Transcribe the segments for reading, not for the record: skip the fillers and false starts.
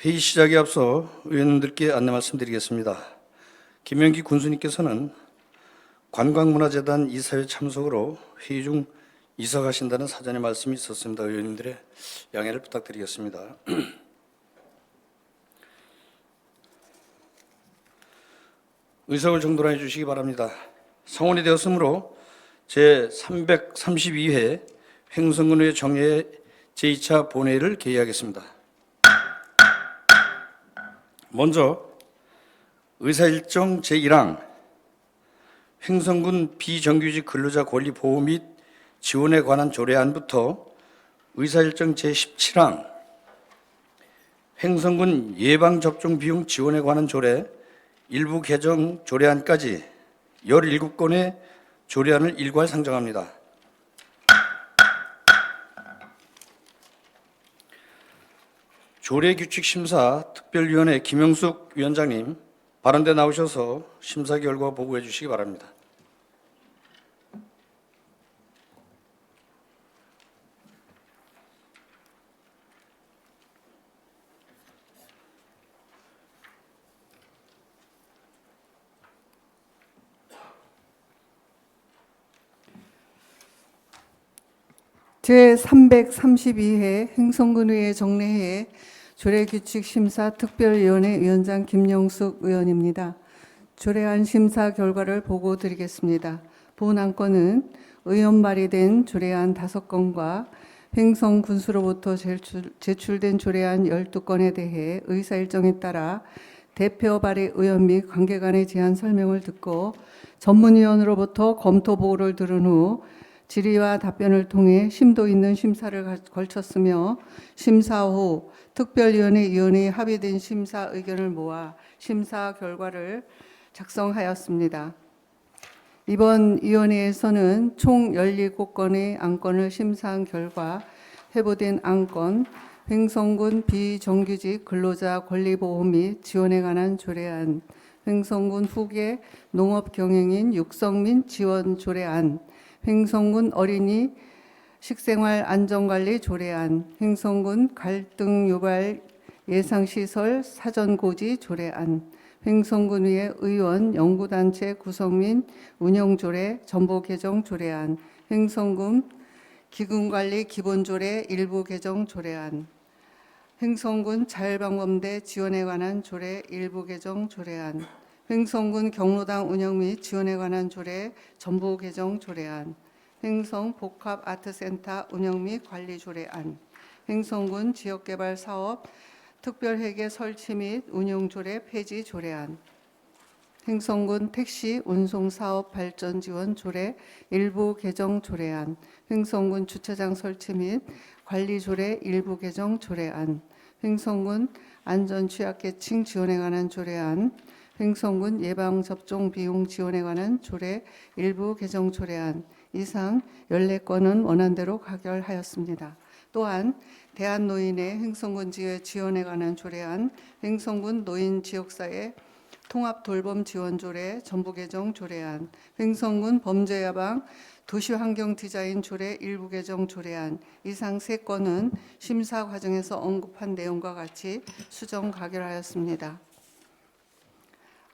회의 시작에 앞서 의원님들께 안내 말씀드리겠습니다. 김명기 군수님께서는 관광문화재단 이사회 참석으로 회의 중 이사가신다는 사전의 말씀이 있었습니다. 의원님들의 양해를 부탁드리겠습니다. 의석을 정돈해 주시기 바랍니다. 성원이 되었으므로 제332회 횡성군의회 정례 제2차 본회의를 개의하겠습니다. 먼저 의사일정 제1항 횡성군 비정규직 근로자 권리 보호 및 지원에 관한 조례안부터 의사일정 제17항 횡성군 예방접종 비용 지원에 관한 조례 일부 개정 조례안까지 17건의 조례안을 일괄 상정합니다. 조례규칙심사 특별위원회 김영숙 위원장님 발언대 나오셔서 심사 결과 보고해 주시기 바랍니다. 제332회 횡성군의회 정례회 조례규칙심사 특별위원회 위원장 김영숙 의원입니다. 조례안 심사 결과를 보고 드리겠습니다. 본 안건은 의원 발의된 조례안 5건과 횡성군수로부터 제출된 조례안 12건에 대해 의사일정에 따라 대표 발의 의원 및 관계간의 제안 설명을 듣고 전문위원으로부터 검토 보고를 들은 후 질의와 답변을 통해 심도 있는 심사를 걸쳤으며 심사 후 특별위원회 위원회에 합의된 심사 의견을 모아 심사 결과를 작성하였습니다. 이번 위원회에서는 총 17건의 안건을 심사한 결과 회부된 안건 횡성군 비정규직 근로자 권리보호 및 지원에 관한 조례안, 횡성군 후계 농업경영인 육성 및 지원 조례안, 횡성군 어린이 식생활 안전관리 조례안, 횡성군 갈등 유발 예상시설 사전고지 조례안, 횡성군의회 의원 연구단체 구성 및 운영조례 전부 개정 조례안, 횡성군 기금관리 기본조례 일부 개정 조례안, 횡성군 자율방범대 지원에 관한 조례 일부 개정 조례안, 횡성군 경로당 운영 및 지원에 관한 조례 전부 개정 조례안, 횡성 복합아트센터 운영 및 관리 조례안, 횡성군 지역개발 사업 특별회계 설치 및 운영 조례 폐지 조례안, 횡성군 택시 운송 사업 발전 지원 조례 일부 개정 조례안, 횡성군 주차장 설치 및 관리 조례 일부 개정 조례안, 횡성군 안전 취약계층 지원에 관한 조례안, 횡성군 예방접종 비용 지원에 관한 조례 일부 개정 조례안 이상 14건은 원안대로 가결하였습니다. 또한 대한노인의 횡성군 지회 지원에 관한 조례안, 횡성군 노인 지역사회 통합 돌봄 지원 조례 전부 개정 조례안, 횡성군 범죄 예방 도시환경 디자인 조례 일부 개정 조례안 이상 3건은 심사 과정에서 언급한 내용과 같이 수정 가결하였습니다.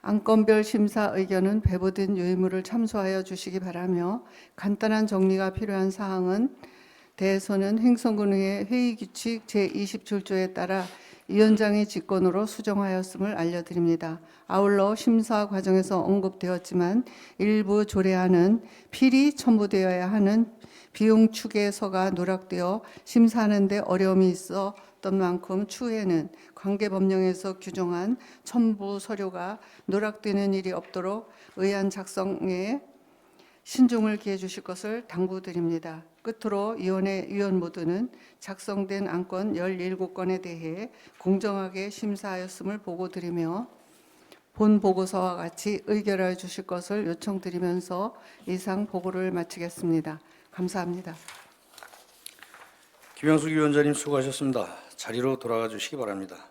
안건별 심사 의견은 배부된 요의물을 참조하여 주시기 바라며 간단한 정리가 필요한 사항은 대해서는 횡성군의회 회의규칙 제27조에 따라 위원장의 직권으로 수정하였음을 알려드립니다. 아울러 심사 과정에서 언급되었지만 일부 조례안은 필히 첨부되어야 하는 비용 추계서가 누락되어 심사하는 데 어려움이 있었던 만큼 추후에는 관계법령에서 규정한 첨부 서류가 누락되는 일이 없도록 의안 작성에 신중을 기해 주실 것을 당부드립니다. 끝으로 위원회 위원 모두는 작성된 안건 17건에 대해 공정하게 심사하였음을 보고드리며 본 보고서와 같이 의결하여 주실 것을 요청드리면서 이상 보고를 마치겠습니다. 감사합니다. 김영숙 위원장님 수고하셨습니다. 자리로 돌아가 주시기 바랍니다.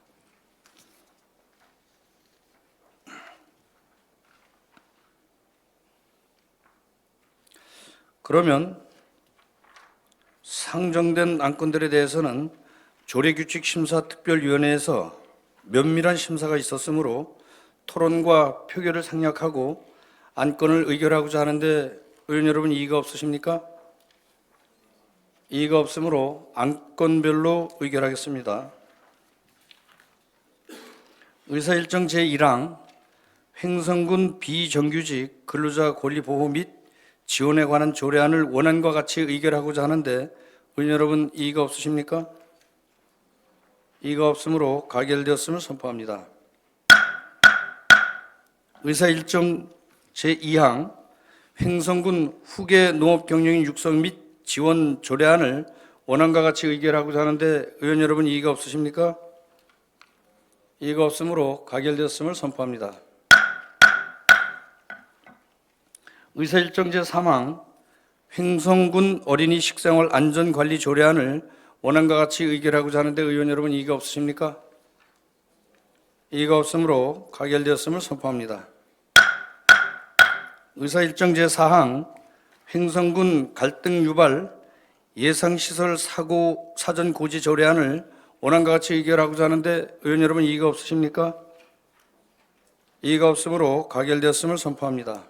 그러면 상정된 안건들에 대해서는 조례규칙심사특별위원회에서 면밀한 심사가 있었으므로 토론과 표결을 생략하고 안건을 의결하고자 하는데 의원 여러분 이의가 없으십니까? 이의가 없으므로 안건별로 의결하겠습니다. 의사일정 제1항 횡성군 비정규직 근로자 권리 보호 및 지원에 관한 조례안을 원안과 같이 의결하고자 하는데 의원 여러분 이의가 없으십니까? 이의가 없으므로 가결되었음을 선포합니다. 의사일정 제2항 횡성군 후계 농업경영인 육성 및 지원 조례안을 원안과 같이 의결하고자 하는데 의원 여러분 이의가 없으십니까? 이의가 없으므로 가결되었음을 선포합니다. 의사일정 제3항 횡성군 어린이 식생활 안전관리 조례안을 원안과 같이 의결하고자 하는데 의원 여러분 이의가 없으십니까? 이의가 없으므로 가결되었음을 선포합니다. 의사일정 제4항 횡성군 갈등 유발 예상시설 사고 사전 고지 조례안을 원안과 같이 의결하고자 하는데 의원 여러분 이의가 없으십니까? 이의가 없으므로 가결되었음을 선포합니다.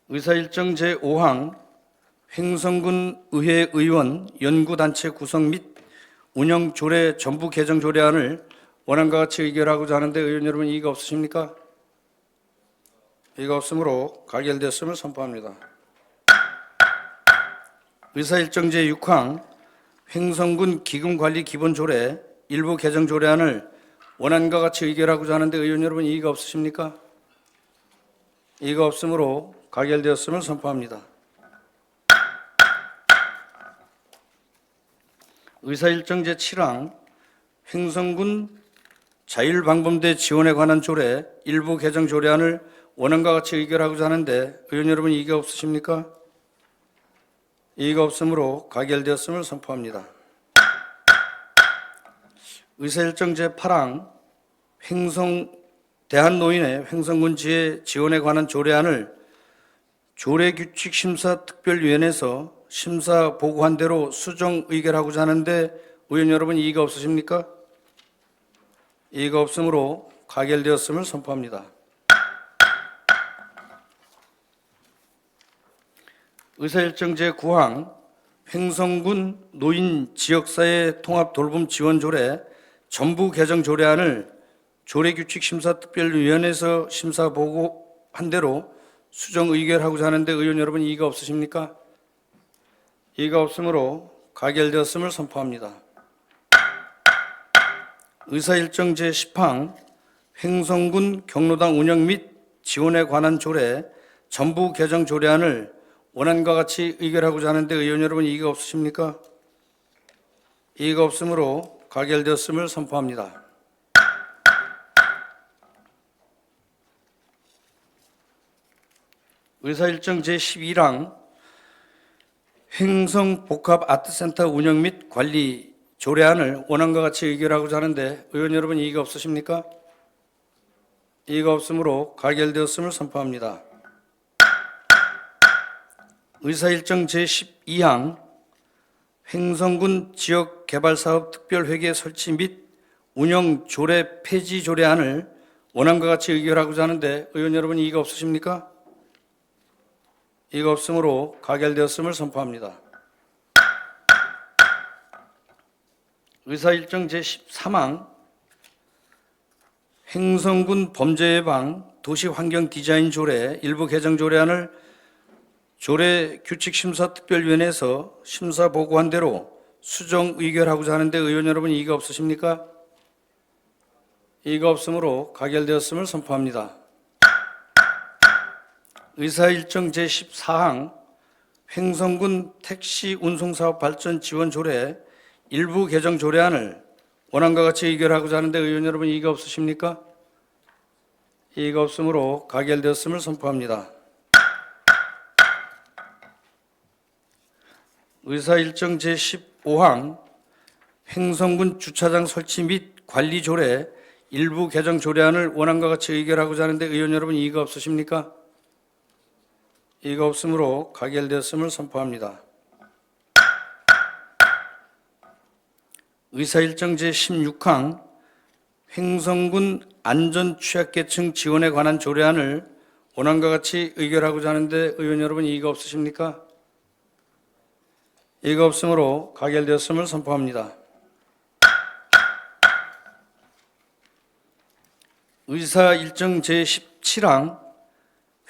의사일정 제5항 횡성군 의회 의원 연구단체 구성 및 운영 조례 전부 개정 조례안을 원안과 같이 의결하고자 하는데 의원 여러분 이의가 없으십니까? 이의가 없으므로 가결되었음을 선포합니다. 의사일정 제6항 횡성군 기금관리 기본조례 일부 개정 조례안을 원안과 같이 의결하고자 하는데 의원 여러분 이의가 없으십니까? 이의가 없으므로 가결되었음을 선포합니다. 의사일정 제7항 횡성군 자율방범대 지원에 관한 조례 일부 개정 조례안을 원안과 같이 의결하고자 하는데 의원 여러분 이의가 없으십니까? 이의가 없으므로 가결되었음을 선포합니다. 의사일정 제8항 대한노인의 횡성군 지회 지원에 관한 조례안을 조례규칙심사특별위원회에서 심사 보고한 대로 수정 의결하고자 하는데 의원 여러분 이의가 없으십니까? 이의가 없으므로 가결되었음을 선포합니다. 의사일정 제9항 횡성군 노인 지역사회 통합 돌봄 지원 조례 전부 개정 조례안을 조례규칙심사특별위원회에서 심사 보고한 대로 수정 의결하고자 하는데 의원 여러분 이의가 없으십니까? 이의가 없으므로 가결되었음을 선포합니다. 의사일정 제10항 횡성군 경로당 운영 및 지원에 관한 조례 전부 개정 조례안을 원안과 같이 의결하고자 하는데 의원 여러분 이의가 없으십니까? 이의가 없으므로 가결되었음을 선포합니다. 의사일정 제11항 횡성복합아트센터 운영 및 관리 조례안을 원안과 같이 의결하고자 하는데 의원 여러분 이의가 없으십니까? 이의가 없으므로 가결되었음을 선포합니다. 의사일정 제12항 횡성군 지역개발사업 특별회계 설치 및 운영 조례 폐지 조례안을 원안과 같이 의결하고자 하는데 의원 여러분 이의가 없으십니까? 이의가 없으므로 가결되었음을 선포합니다. 의사일정 제13항 횡성군 범죄예방 도시환경디자인 조례 일부 개정 조례안을 조례규칙심사특별위원회에서 심사 보고한 대로 수정 의결하고자 하는데 의원 여러분 이의가 없으십니까? 이의가 없으므로 가결되었음을 선포합니다. 의사일정 제14항 횡성군 택시 운송사업 발전 지원 조례 일부 개정 조례안을 원안과 같이 의결하고자 하는데 의원 여러분 이의가 없으십니까? 이의가 없으므로 가결되었음을 선포합니다. 의사일정 제15항 횡성군 주차장 설치 및 관리 조례 일부 개정 조례안을 원안과 같이 의결하고자 하는데 의원 여러분 이의가 없으십니까? 이의가 없으므로 가결되었음을 선포합니다. 의사일정 제16항 횡성군 안전취약계층 지원에 관한 조례안을 원안과 같이 의결하고자 하는데 의원 여러분 이의가 없으십니까? 이의가 없으므로 가결되었음을 선포합니다. 의사일정 제17항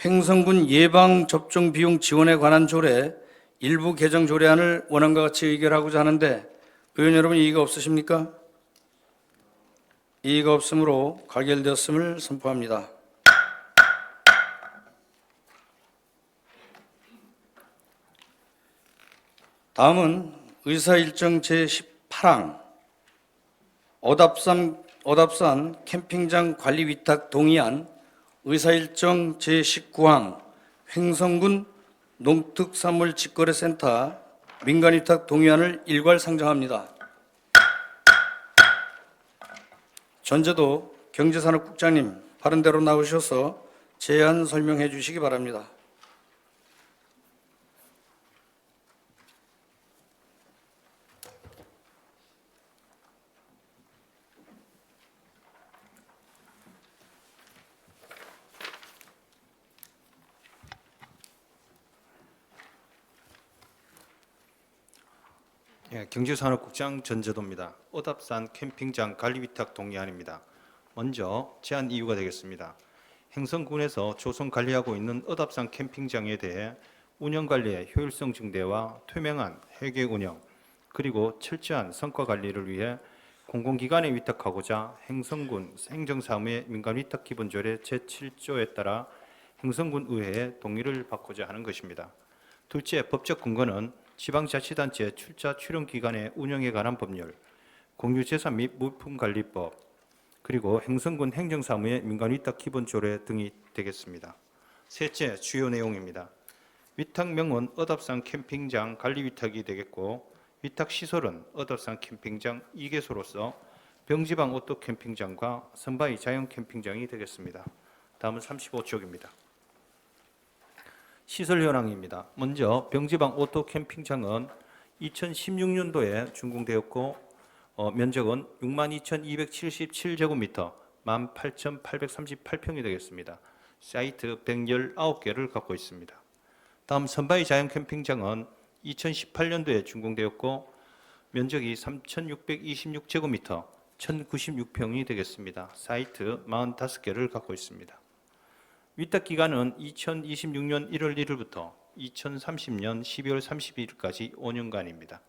횡성군 예방접종 비용 지원에 관한 조례 일부 개정 조례안을 원안과 같이 의결하고자 하는데 의원 여러분 이의가 없으십니까? 이의가 없으므로 가결되었음을 선포합니다. 다음은 의사일정 제18항 어답산 캠핑장 관리 위탁 동의안 의사일정 제19항 횡성군 농특산물 직거래센터 민간위탁 동의안을 일괄 상정합니다. 전제도 경제산업국장님 바른 대로 나오셔서 제안 설명해 주시기 바랍니다. 예, 경제산업국장 전재도입니다. 어답산 캠핑장 관리위탁 동의안입니다. 먼저 제안 이유가 되겠습니다. 행성군에서 조성 관리하고 있는 어답산 캠핑장에 대해 운영관리의 효율성 증대와 투명한 회계 운영, 그리고 철저한 성과 관리를 위해 공공기관에 위탁하고자 행성군 행정사무의 민간위탁기본조례 제7조에 따라 행성군 의회의 동의를 받고자 하는 것입니다. 둘째, 법적 근거는 지방자치단체 출자 출연기관의 운영에 관한 법률, 공유재산 및 물품관리법, 그리고 행성군 행정사무의 민간위탁기본조례 등이 되겠습니다. 셋째, 주요 내용입니다. 위탁명은 어답산 캠핑장 관리위탁이 되겠고 위탁시설은 어답산 캠핑장 2개소로서 병지방 오토 캠핑장과 선바위 자연 캠핑장이 되겠습니다. 다음은 35쪽입니다. 시설 현황입니다. 먼저 병지방 오토 캠핑장은 2016년도에 준공되었고 면적은 62,277제곱미터 18,838평이 되겠습니다. 사이트 119개를 갖고 있습니다. 다음 선바위 자연 캠핑장은 2018년도에 준공되었고 면적이 3,626제곱미터 1,096평이 되겠습니다. 사이트 45개를 갖고 있습니다. 위탁기간은 2026년 1월 1일부터 2030년 12월 31일까지 5년간입니다.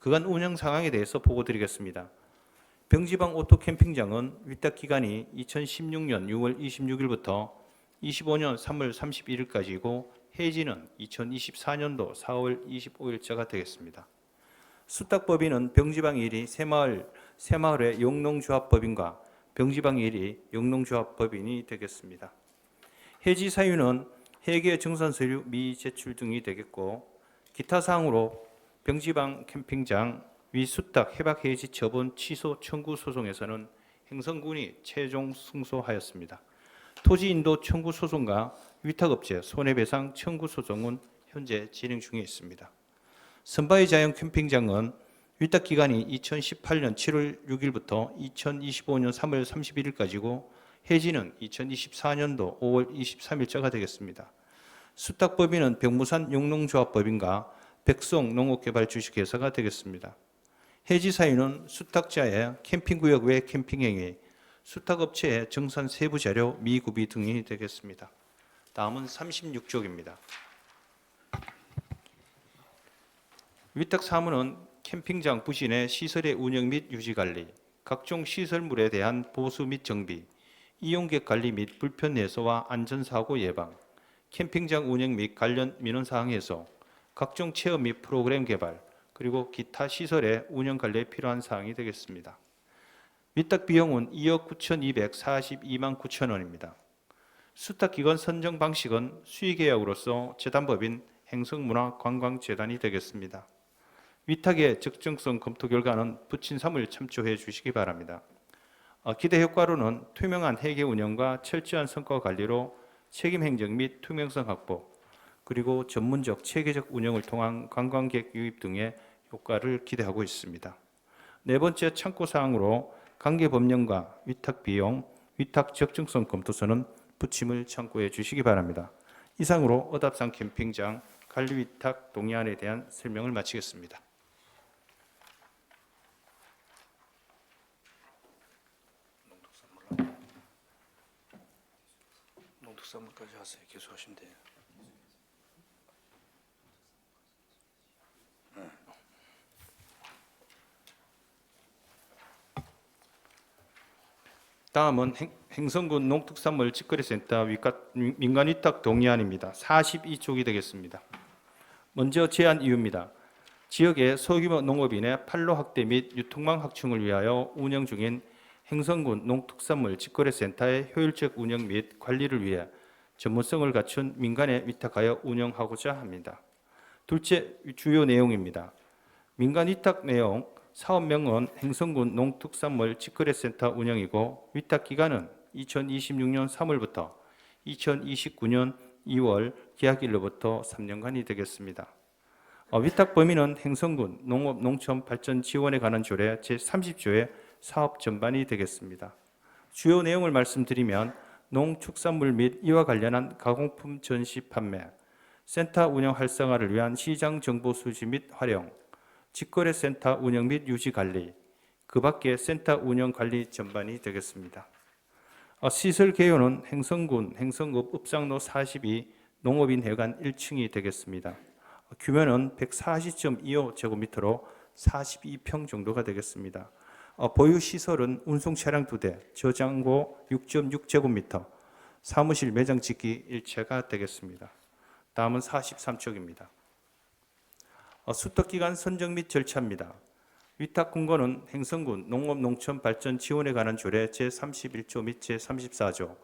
그간 운영 상황에 대해서 보고드리겠습니다. 병지방 오토 캠핑장은 위탁기간이 2016년 6월 26일부터 25년 3월 31일까지이고 해지는 2024년도 4월 25일자가 되겠습니다. 수탁법인은 병지방 1이 새마을의 영농조합법인과 병지방 1이 영농조합법인이 되겠습니다. 해지 사유는 회계 정산 서류 미제출 등이 되겠고 기타 사항으로 병지방 캠핑장 위수탁 해박 해지 처분 취소 청구 소송에서는 행성군이 최종 승소하였습니다. 토지 인도 청구 소송과 위탁업체 손해배상 청구 소송은 현재 진행 중에 있습니다. 선바위 자연 캠핑장은 위탁 기간이 2018년 7월 6일부터 2025년 3월 31일까지고 해지는 2024년도 5월 23일자가 되겠습니다. 수탁법인은 병무산 영농조합법인과 백성 농업개발 주식회사가 되겠습니다. 해지 사유는 수탁자의 캠핑구역 외 캠핑행위, 수탁업체의 정산 세부 자료 미구비 등이 되겠습니다. 다음은 36쪽입니다. 위탁 사무는 캠핑장 부신의 시설의 운영 및 유지 관리, 각종 시설물에 대한 보수 및 정비, 이용객 관리 및 불편 해소와 안전사고 예방, 캠핑장 운영 및 관련 민원사항 해소, 각종 체험 및 프로그램 개발, 그리고 기타 시설의 운영 관리에 필요한 사항이 되겠습니다. 위탁 비용은 2억 9,242만 9천 원입니다. 수탁기관 선정 방식은 수의계약으로서 재단법인 행성문화관광재단이 되겠습니다. 위탁의 적정성 검토 결과는 부친삼을 참조해 주시기 바랍니다. 기대 효과로는 투명한 회계 운영과 철저한 성과 관리로 책임 행정 및 투명성 확보, 그리고 전문적 체계적 운영을 통한 관광객 유입 등의 효과를 기대하고 있습니다. 네 번째 참고 사항으로 관계 법령과 위탁 비용, 위탁 적정성 검토서는 부침을 참고해 주시기 바랍니다. 이상으로 어답산 캠핑장 관리 위탁 동의안에 대한 설명을 마치겠습니다. 농특산물까지 하세요. 계속하시면 돼요. 다음은 행성군 농특산물 직거래센터 민간 위탁 동의안입니다. 42쪽이 되겠습니다. 먼저 제안 이유입니다. 지역의 소규모 농업인의 판로 확대 및 유통망 확충을 위하여 운영 중인 행성군 농특산물 직거래센터의 효율적 운영 및 관리를 위해 전문성을 갖춘 민간에 위탁하여 운영하고자 합니다. 둘째 주요 내용입니다. 민간 위탁 내용 사업명은 행성군 농특산물 직거래센터 운영이고 위탁 기간은 2026년 3월부터 2029년 2월 계약일로부터 3년간이 되겠습니다. 위탁 범위는 행성군 농업 농촌 발전 지원에 관한 조례 제30조의 사업 전반이 되겠습니다. 주요 내용을 말씀드리면 농축산물 및 이와 관련한 가공품 전시 판매, 센터 운영 활성화를 위한 시장 정보 수집 및 활용, 직거래센터 운영 및 유지 관리, 그 밖에 센터 운영 관리 전반이 되겠습니다. 시설 개요는 행성군 행성읍 읍상로 42 농업인 회관 1층이 되겠습니다. 규모는 140.25제곱미터로 42평 정도가 되겠습니다. 보유 시설은 운송 차량 2대, 저장고 6.6제곱미터, 사무실 매장 짓기 일체가 되겠습니다. 다음은 43쪽입니다. 수탁기간 선정 및 절차입니다. 위탁 공고는 행성군 농업농촌 발전 지원에 관한 조례 제31조 및 제34조,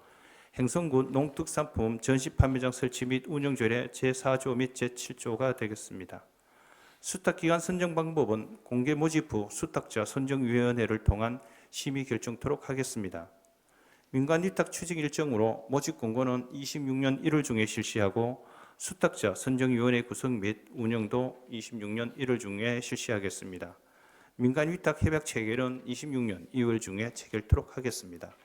행성군 농특산품 전시 판매장 설치 및 운영 조례 제4조 및 제7조가 되겠습니다. 수탁기간 선정 방법은 공개 모집 후 수탁자 선정위원회를 통한 심의 결정토록 하겠습니다. 민간 위탁 추진 일정으로 모집 공고는 26년 1월 중에 실시하고 수탁자 선정위원회 구성 및 운영도 26년 1월 중에 실시하겠습니다. 민간 위탁 협약 체결은 26년 2월 중에 체결토록 하겠습니다.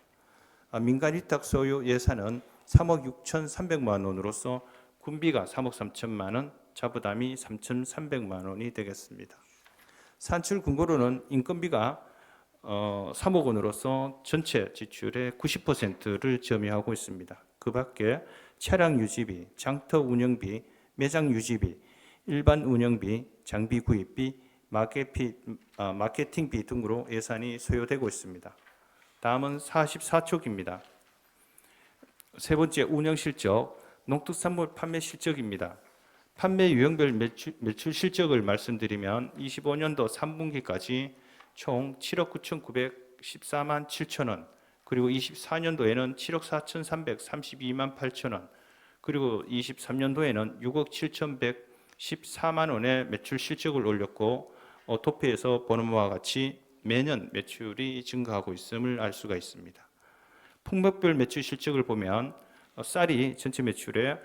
민간 위탁 소요 예산은 3억 6,300만 원으로서 군비가 3억 3천만 원, 자부담이 3,300만 원이 되겠습니다. 산출 군고로는 인건비가 3억 원으로서 전체 지출의 90%를 점유하고 있습니다. 그 밖에 차량 유지비, 장터 운영비, 매장 유지비, 일반 운영비, 장비 구입비, 마케팅비 등으로 예산이 소요되고 있습니다. 다음은 44쪽입니다. 세 번째 운영 실적, 농특산물 판매 실적입니다. 판매 유형별 매출 실적을 말씀드리면 25년도 3분기까지 총 7억 9,914만 7천 원, 그리고 24년도에는 7억 4,332만 8천 원, 그리고 23년도에는 6억 7,114만 원의 매출 실적을 올렸고 도표에서 보는 바와 같이 매년 매출이 증가하고 있음을 알 수가 있습니다. 품목별 매출 실적을 보면 쌀이 전체 매출의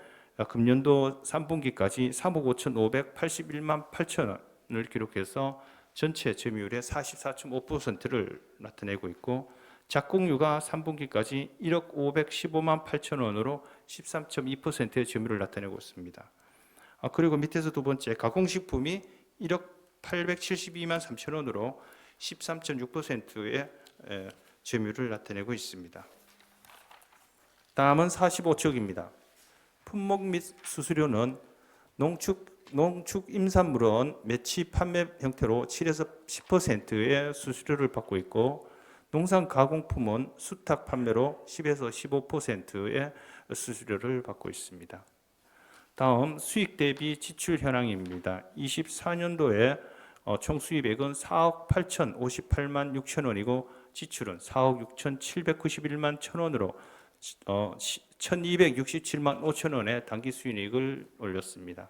금년도 3분기까지 3억 5,581만 8천 원을 기록해서 전체 점유율의 44.5%를 나타내고 있고 작곡류가 3분기까지 1억 515만 8천 원으로 13.2%의 점유율을 나타내고 있습니다. 그리고 밑에서 두 번째 가공식품이 1억 872만 3천 원으로 13.6%의 점유율을 나타내고 있습니다. 다음은 45쪽입니다. 품목 및 수수료는 농축 임산물은 매치 판매 형태로 7에서 10%의 수수료를 받고 있고 농산 가공품은 수탁 판매로 10에서 15%의 수수료를 받고 있습니다. 다음 수익 대비 지출 현황입니다. 24년도에 총 수입액은 4억 8,058만 6천 원이고 지출은 4억 6,791만 1천 원으로 1,267만 5천 원의 당기 수익을 올렸습니다.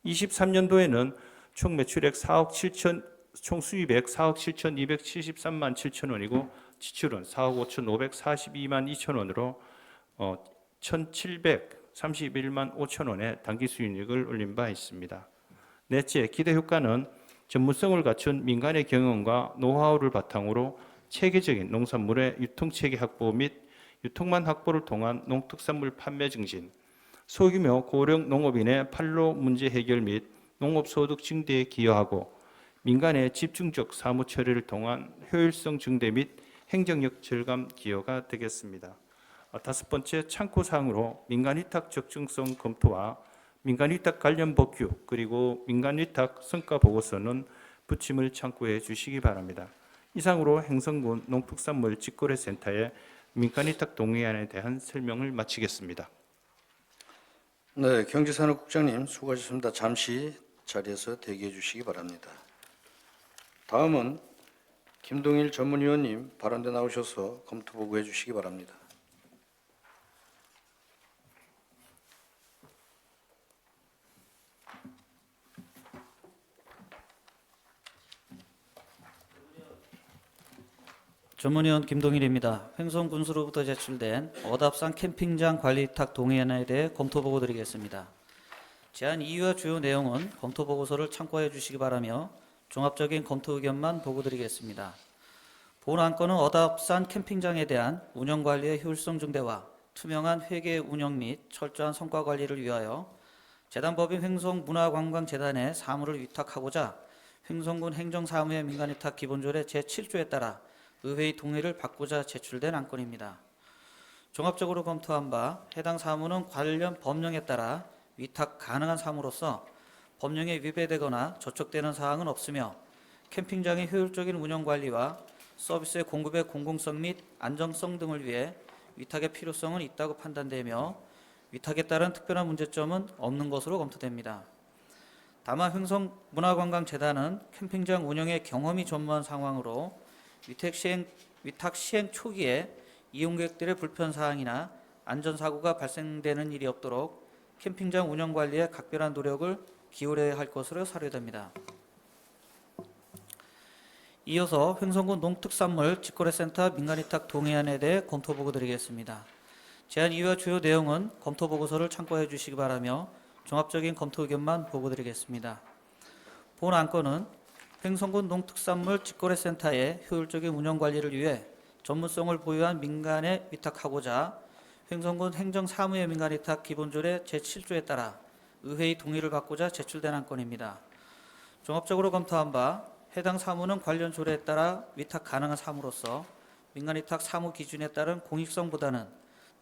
23년도에는 총 매출액 4억 7천, 총 수입액 4억 7,273만 7천 원이고 지출은 4억 5,542만 2천 원으로 1,731만 5천 원의 당기 수익을 올린 바 있습니다. 넷째, 기대 효과는 전문성을 갖춘 민간의 경험과 노하우를 바탕으로 체계적인 농산물의 유통체계 확보 및 유통망 확보를 통한 농특산물 판매 증진, 소규모 고령 농업인의 판로 문제 해결 및 농업소득 증대에 기여하고 민간의 집중적 사무 처리를 통한 효율성 증대 및 행정력 절감 기여가 되겠습니다. 다섯 번째, 참고 사항으로 민간 위탁 적정성 검토와 민간 위탁 관련 법규 그리고 민간 위탁 성과 보고서는 부침을 참고해 주시기 바랍니다. 이상으로 행성군 농특산물 직거래센터의 민간 위탁 동의안에 대한 설명을 마치겠습니다. 네, 경제산업국장님 수고하셨습니다. 잠시 자리에서 대기해 주시기 바랍니다. 다음은 김동일 전문위원님 발언대 나오셔서 검토 보고해 주시기 바랍니다. 전문위원 김동일입니다. 횡성군수로부터 제출된 어답산 캠핑장 관리 위탁 동의안에 대해 검토 보고 드리겠습니다. 제안 이유와 주요 내용은 검토 보고서를 참고해 주시기 바라며 종합적인 검토 의견만 보고 드리겠습니다. 본 안건은 어답산 캠핑장에 대한 운영 관리의 효율성 증대와 투명한 회계 운영 및 철저한 성과 관리를 위하여 재단법인 횡성문화관광재단에 사무를 위탁하고자 횡성군 행정사무의 민간위탁 기본조례 제7조에 따라 의회의 동의를 받고자 제출된 안건입니다. 종합적으로 검토한 바 해당 사무는 관련 법령에 따라 위탁 가능한 사무로서 법령에 위배되거나 저촉되는 사항은 없으며 캠핑장의 효율적인 운영관리와 서비스의 공급의 공공성 및 안정성 등을 위해 위탁의 필요성은 있다고 판단되며 위탁에 따른 특별한 문제점은 없는 것으로 검토됩니다. 다만 횡성문화관광재단은 캠핑장 운영에 경험이 전무한 상황으로 위탁 시행 초기에 이용객들의 불편사항이나 안전사고가 발생되는 일이 없도록 캠핑장 운영관리에 각별한 노력을 기울여야 할 것으로 사료됩니다. 이어서 횡성군 농특산물 직거래센터 민간위탁 동의안에 대해 검토보고 드리겠습니다. 제안 이유와 주요 내용은 검토보고서를 참고해 주시기 바라며 종합적인 검토 의견만 보고 드리겠습니다. 본 안건은 횡성군 농특산물 직거래센터의 효율적인 운영관리를 위해 전문성을 보유한 민간에 위탁하고자 횡성군 행정사무의 민간위탁 기본조례 제7조에 따라 의회의 동의를 받고자 제출된 안건입니다. 종합적으로 검토한 바 해당 사무는 관련 조례에 따라 위탁 가능한 사무로서 민간위탁 사무 기준에 따른 공익성보다는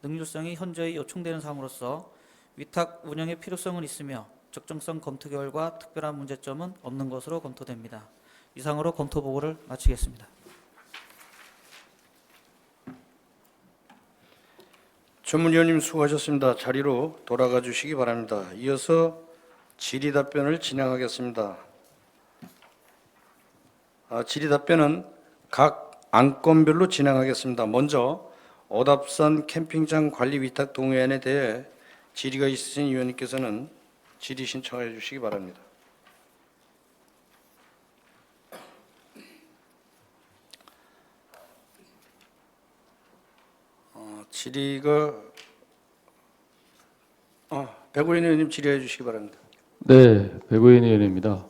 능률성이 현저히 요청되는 사무로서 위탁 운영의 필요성은 있으며 적정성 검토 결과 특별한 문제점은 없는 것으로 검토됩니다. 이상으로 검토 보고를 마치겠습니다. 전문위원님 수고하셨습니다. 자리로 돌아가 주시기 바랍니다. 이어서 질의 답변을 진행하겠습니다. 질의 답변은 각 안건별로 진행하겠습니다. 먼저 어답산 캠핑장 관리 위탁 동의안에 대해 질의가 있으신 위원님께서는 질의 신청해 주시기 바랍니다. 질의가 백오인 의원님 질의해 주시기 바랍니다. 네, 백오인 의원입니다.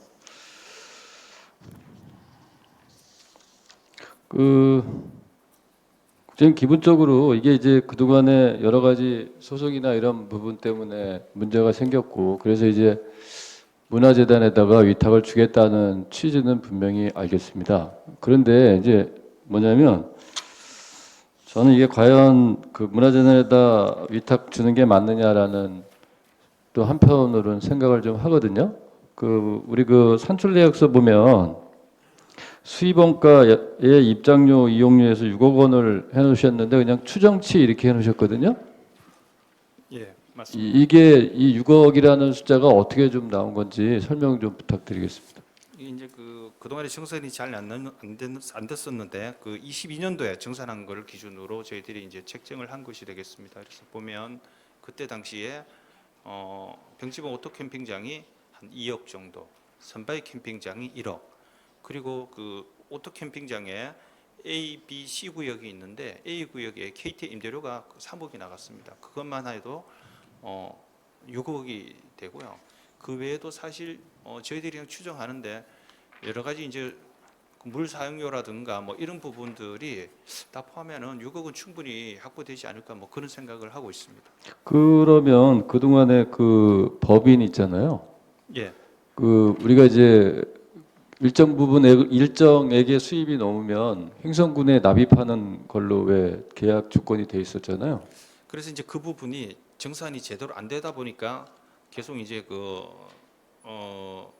지금 기본적으로 이게 이제 그동안에 여러 가지 소송이나 이런 부분 때문에 문제가 생겼고, 그래서 이제 문화재단에다가 위탁을 주겠다는 취지는 분명히 알겠습니다. 그런데 이제 뭐냐면, 저는 이게 과연 그 문화재단에다 위탁 주는 게 맞느냐라는 또 한편으로는 생각을 좀 하거든요. 우리 산출계약서 보면 수입원가의 입장료, 이용료에서 6억 원을 해놓으셨는데 그냥 추정치 이렇게 해놓으셨거든요. 예, 맞습니다. 이게 이 6억이라는 숫자가 어떻게 좀 나온 건지 설명 좀 부탁드리겠습니다. 이제 그동안에 정산이 잘 안 됐었는데 22년도에 정산한 걸 기준으로 저희들이 이제 책정을 한 것이 되겠습니다. 그래서 보면 그때 당시에 병지봉 오토 캠핑장이 한 2억 정도, 선바이 캠핑장이 1억, 그리고 오토 캠핑장에 A, B, C 구역이 있는데 A 구역에 KT 임대료가 3억이 나갔습니다. 그것만 해도 6억이 되고요. 그 외에도 사실 저희들이 추정하는데 여러 가지 이제 물 사용료라든가 뭐 이런 부분들이 다 포함하면 6억은 충분히 확보되지 않을까 뭐 그런 생각을 하고 있습니다. 그러면 그동안에 그 법인 있잖아요. 예. 그 우리가 이제 일정 부분 일정액의 수입이 넘으면 횡성군에 납입하는 걸로 왜 계약 조건이 돼 있었잖아요. 그래서 이제 그 부분이 정산이 제대로 안 되다 보니까 계속 이제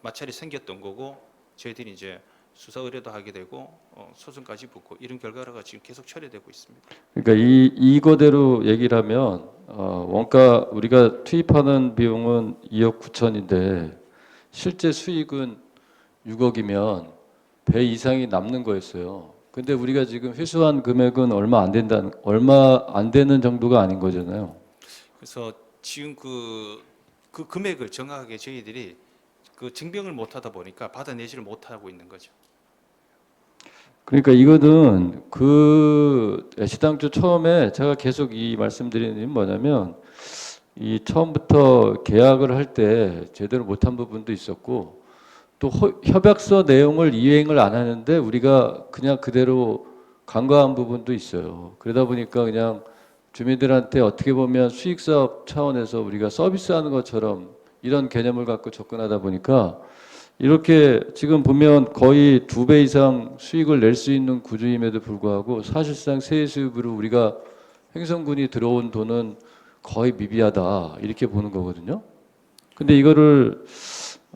마찰이 생겼던 거고 저희들이 이제 수사 의뢰도 하게 되고 소송까지 붙고 이런 결과가 지금 계속 처리되고 있습니다. 그러니까 이거대로 얘기를 하면 원가 우리가 투입하는 비용은 2억 9천인데 실제 수익은 6억이면 배 이상이 남는 거였어요. 근데 우리가 지금 회수한 금액은 얼마 안 되는 정도가 아닌 거잖아요. 그래서 지금 그 금액을 정확하게 저희들이 그 증명을 못 하다 보니까 받아내지를 못하고 있는 거죠. 그러니까 이거는 그 시당초 처음에 제가 계속 이 말씀드리는 게 뭐냐면 이 처음부터 계약을 할 때 제대로 못한 부분도 있었고 또 협약서 내용을 이행을 안 하는데 우리가 그냥 그대로 간과한 부분도 있어요. 그러다 보니까 그냥 주민들한테 어떻게 보면 수익사업 차원에서 우리가 서비스하는 것처럼 이런 개념을 갖고 접근하다 보니까 이렇게 지금 보면 거의 2배 이상 수익을 낼 수 있는 구조임에도 불구하고 사실상 세액 수입으로 우리가 횡성군이 들어온 돈은 거의 미비하다 이렇게 보는 거거든요. 근데 이거를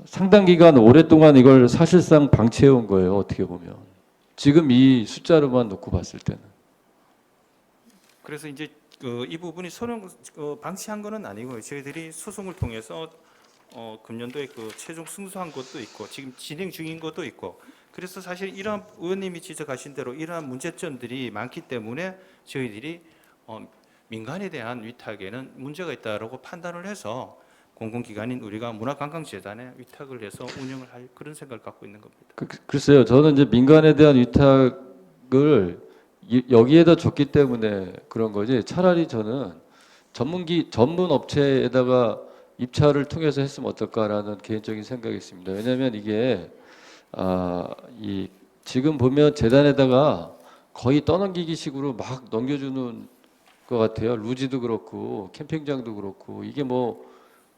상당 기간 오랫동안 이걸 사실상 방치해 온 거예요. 어떻게 보면 지금 이 숫자로만 놓고 봤을 때는. 그래서 이제 이 부분이 방치한 거는 아니고요. 저희들이 소송을 통해서 금년도에 최종 승소한 것도 있고 지금 진행 중인 것도 있고 그래서 사실 이러한 의원님이 지적하신 대로 이러한 문제점들이 많기 때문에 저희들이 민간에 대한 위탁에는 문제가 있다라고 판단을 해서 공공기관인 우리가 문화관광재단에 위탁을 해서 운영을 할 그런 생각을 갖고 있는 겁니다. 글쎄요. 저는 이제 민간에 대한 위탁을 여기에다 줬기 때문에 그런 거지. 차라리 저는 전문 업체에다가 입찰을 통해서 했으면 어떨까라는 개인적인 생각이 있습니다. 왜냐하면 이게 지금 보면 재단에다가 거의 떠넘기기 식으로 막 넘겨주는 것 같아요. 루지도 그렇고 캠핑장도 그렇고 이게 뭐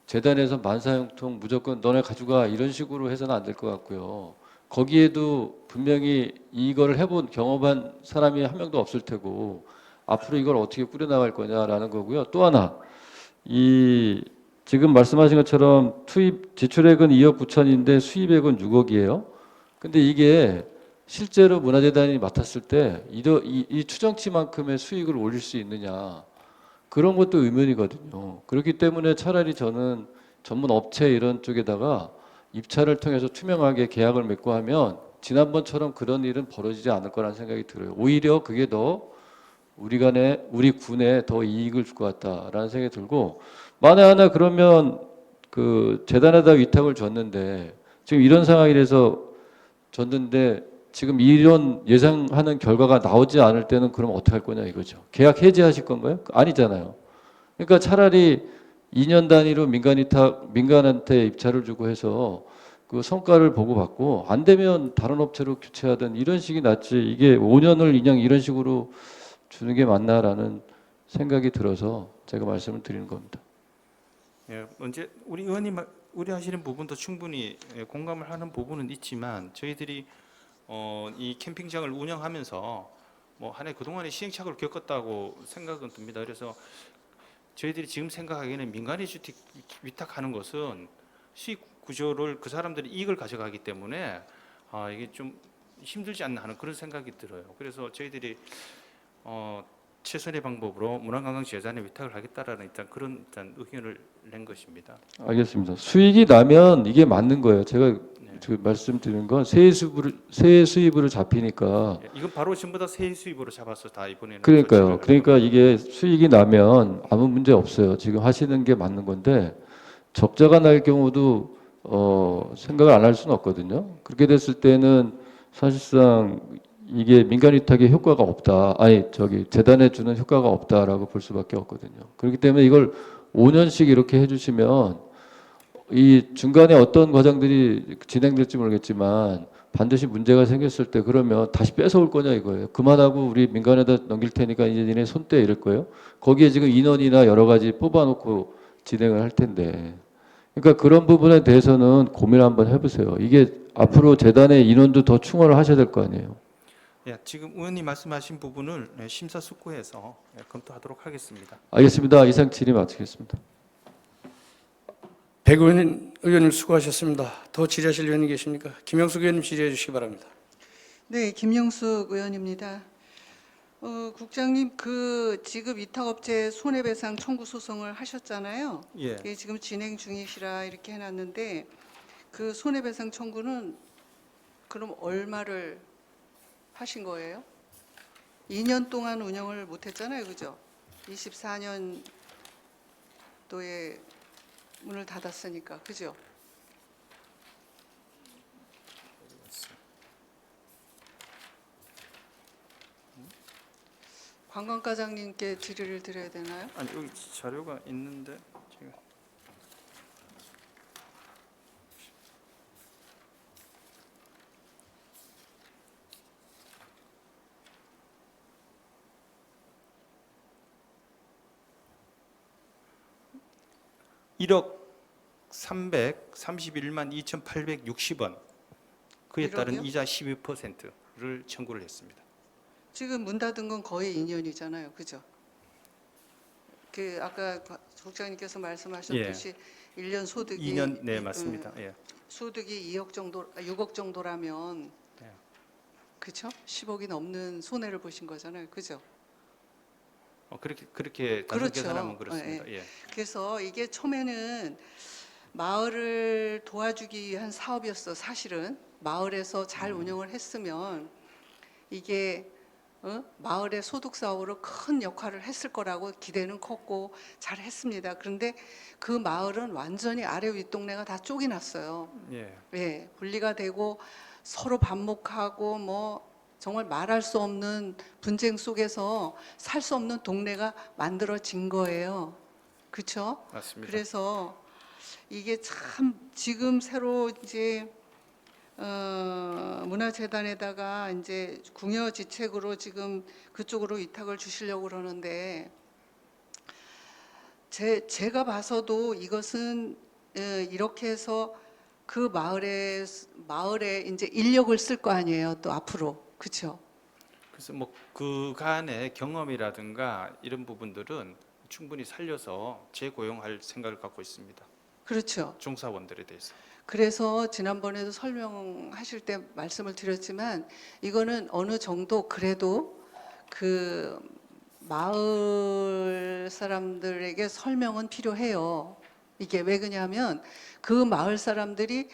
재단에서 만사형통 무조건 너네 가져가 이런 식으로 해서는 안 될 것 같고요. 거기에도 분명히 이걸 해본 경험한 사람이 한 명도 없을 테고 앞으로 이걸 어떻게 꾸려나갈 거냐라는 거고요. 또 하나 지금 말씀하신 것처럼 투입 지출액은 2억 9천인데 수입액은 6억이에요. 근데 이게 실제로 문화재단이 맡았을 때 이 추정치만큼의 수익을 올릴 수 있느냐 그런 것도 의문이거든요. 그렇기 때문에 차라리 저는 전문 업체 이런 쪽에다가 입찰을 통해서 투명하게 계약을 맺고 하면 지난번처럼 그런 일은 벌어지지 않을 거라는 생각이 들어요. 오히려 그게 더 우리 군에 더 이익을 줄 것 같다라는 생각이 들고 만에 하나 그러면 그 재단에다 위탁을 줬는데 지금 이런 상황이라서 줬는데 지금 이런 예상하는 결과가 나오지 않을 때는 그럼 어떻게 할 거냐 이거죠. 계약 해지하실 건가요? 아니잖아요. 그러니까 차라리 2년 단위로 민간한테 입찰을 주고 해서 그 성과를 보고받고 안 되면 다른 업체로 교체하든 이런 식이 낫지 이게 5년을 그냥 이런 식으로 주는 게 맞나라는 생각이 들어서 제가 말씀을 드리는 겁니다. 예, 언제 우리 의원님 우려하시는 부분도 충분히 공감을 하는 부분은 있지만 저희들이 이 캠핑장을 운영하면서 뭐 한 해 그동안에 시행착오를 겪었다고 생각은 듭니다. 그래서 저희들이 지금 생각하기에는 민간에 위탁하는 것은 수익 구조를 그 사람들이 이익을 가져가기 때문에 이게 좀 힘들지 않나 하는 그런 생각이 들어요. 그래서 저희들이 최선의 방법으로 문화관광재단에 위탁을 하겠다라는 그런 의견을 낸 것입니다. 알겠습니다. 수익이 나면 이게 맞는 거예요. 제가 그 말씀드리는 건 세액 수입으로 잡히니까. 이건 바로 전부 다 세액 수입으로 잡아서 다 이번에는. 그러니까요. 그러니까 이게 수익이 나면 아무 문제 없어요. 지금 하시는 게 맞는 건데 적자가 날 경우도 생각을 안 할 수는 없거든요. 그렇게 됐을 때는 사실상 이게 민간 위탁의 효과가 없다. 재단에 주는 효과가 없다라고 볼 수밖에 없거든요. 그렇기 때문에 이걸 5년씩 이렇게 해주시면 이 중간에 어떤 과정들이 진행될지 모르겠지만 반드시 문제가 생겼을 때 그러면 다시 뺏어올 거냐 이거예요. 그만하고 우리 민간에다 넘길 테니까 이제 니네 손대 이럴 거예요. 거기에 지금 인원이나 여러 가지 뽑아놓고 진행을 할 텐데. 그러니까 그런 부분에 대해서는 고민을 한번 해보세요. 이게 앞으로 재단의 인원도 더 충원을 하셔야 될 거 아니에요. 예, 지금 의원님 말씀하신 부분을 심사숙고해서 검토하도록 하겠습니다. 알겠습니다. 이상 질의 마치겠습니다. 백의원 의원님 수고하셨습니다. 더 질의하실 의원님 계십니까? 김영숙 의원님 질의해 주시기 바랍니다. 네, 김영숙 의원입니다. 국장님, 그 지급 위탁업체 손해배상 청구 소송을 하셨잖아요. 예. 그게 지금 진행 중이시라 이렇게 해놨는데 그 손해배상 청구는 그럼 얼마를 하신 거예요? 2년 동안 운영을 못했잖아요, 그죠? 24년도에 문을 닫았으니까, 그죠? 관광과장님께 질의를 드려야 되나요? 아니 여기 자료가 있는데 제가 (1억 331만 2,860원) 그에 따른 1억이요? 이자 12%를 청구를 했습니다. 지금 문 닫은 건 거의 2년이잖아요, 그죠? 그 아까 국장님께서 말씀하셨듯이 1년 소득이 2년 네 맞습니다. 예. 소득이 2억 정도, 6억 정도라면 네. 그렇죠? 10억이 넘는 손해를 보신 거잖아요, 그죠? 그렇게 단순 그렇죠. 계산하면 그렇습니다. 예. 그래서 이게 처음에는 마을을 도와주기 위한 사업이었어. 사실은 마을에서 잘 운영을 했으면 이게 마을의 소득 사업으로 큰 역할을 했을 거라고 기대는 컸고 잘 했습니다. 그런데 그 마을은 완전히 아래 윗동네가 다 쪽이 났어요. 예. 예, 분리가 되고 서로 반목하고 뭐 정말 말할 수 없는 분쟁 속에서 살 수 없는 동네가 만들어진 거예요. 그렇죠? 맞습니다. 그래서 이게 참 지금 새로 이제 문화재단에다가 이제 궁여지책으로 지금 그쪽으로 위탁을 주시려고 그러는데 제가 봐서도 이것은 이렇게 해서 그 마을에 이제 인력을 쓸 거 아니에요. 또 앞으로 그렇죠? 그래서 뭐 그간의 경험이라든가 이런 부분들은 충분히 살려서 재고용할 생각을 갖고 있습니다. 그렇죠. 종사원들에 대해서. 그래서 지난번에도 설명하실 때 말씀을 드렸지만 이거는 어느 정도 그래도 그 마을 사람들에게 설명은 필요해요. 이게 왜 그러냐면 그 마을 사람들이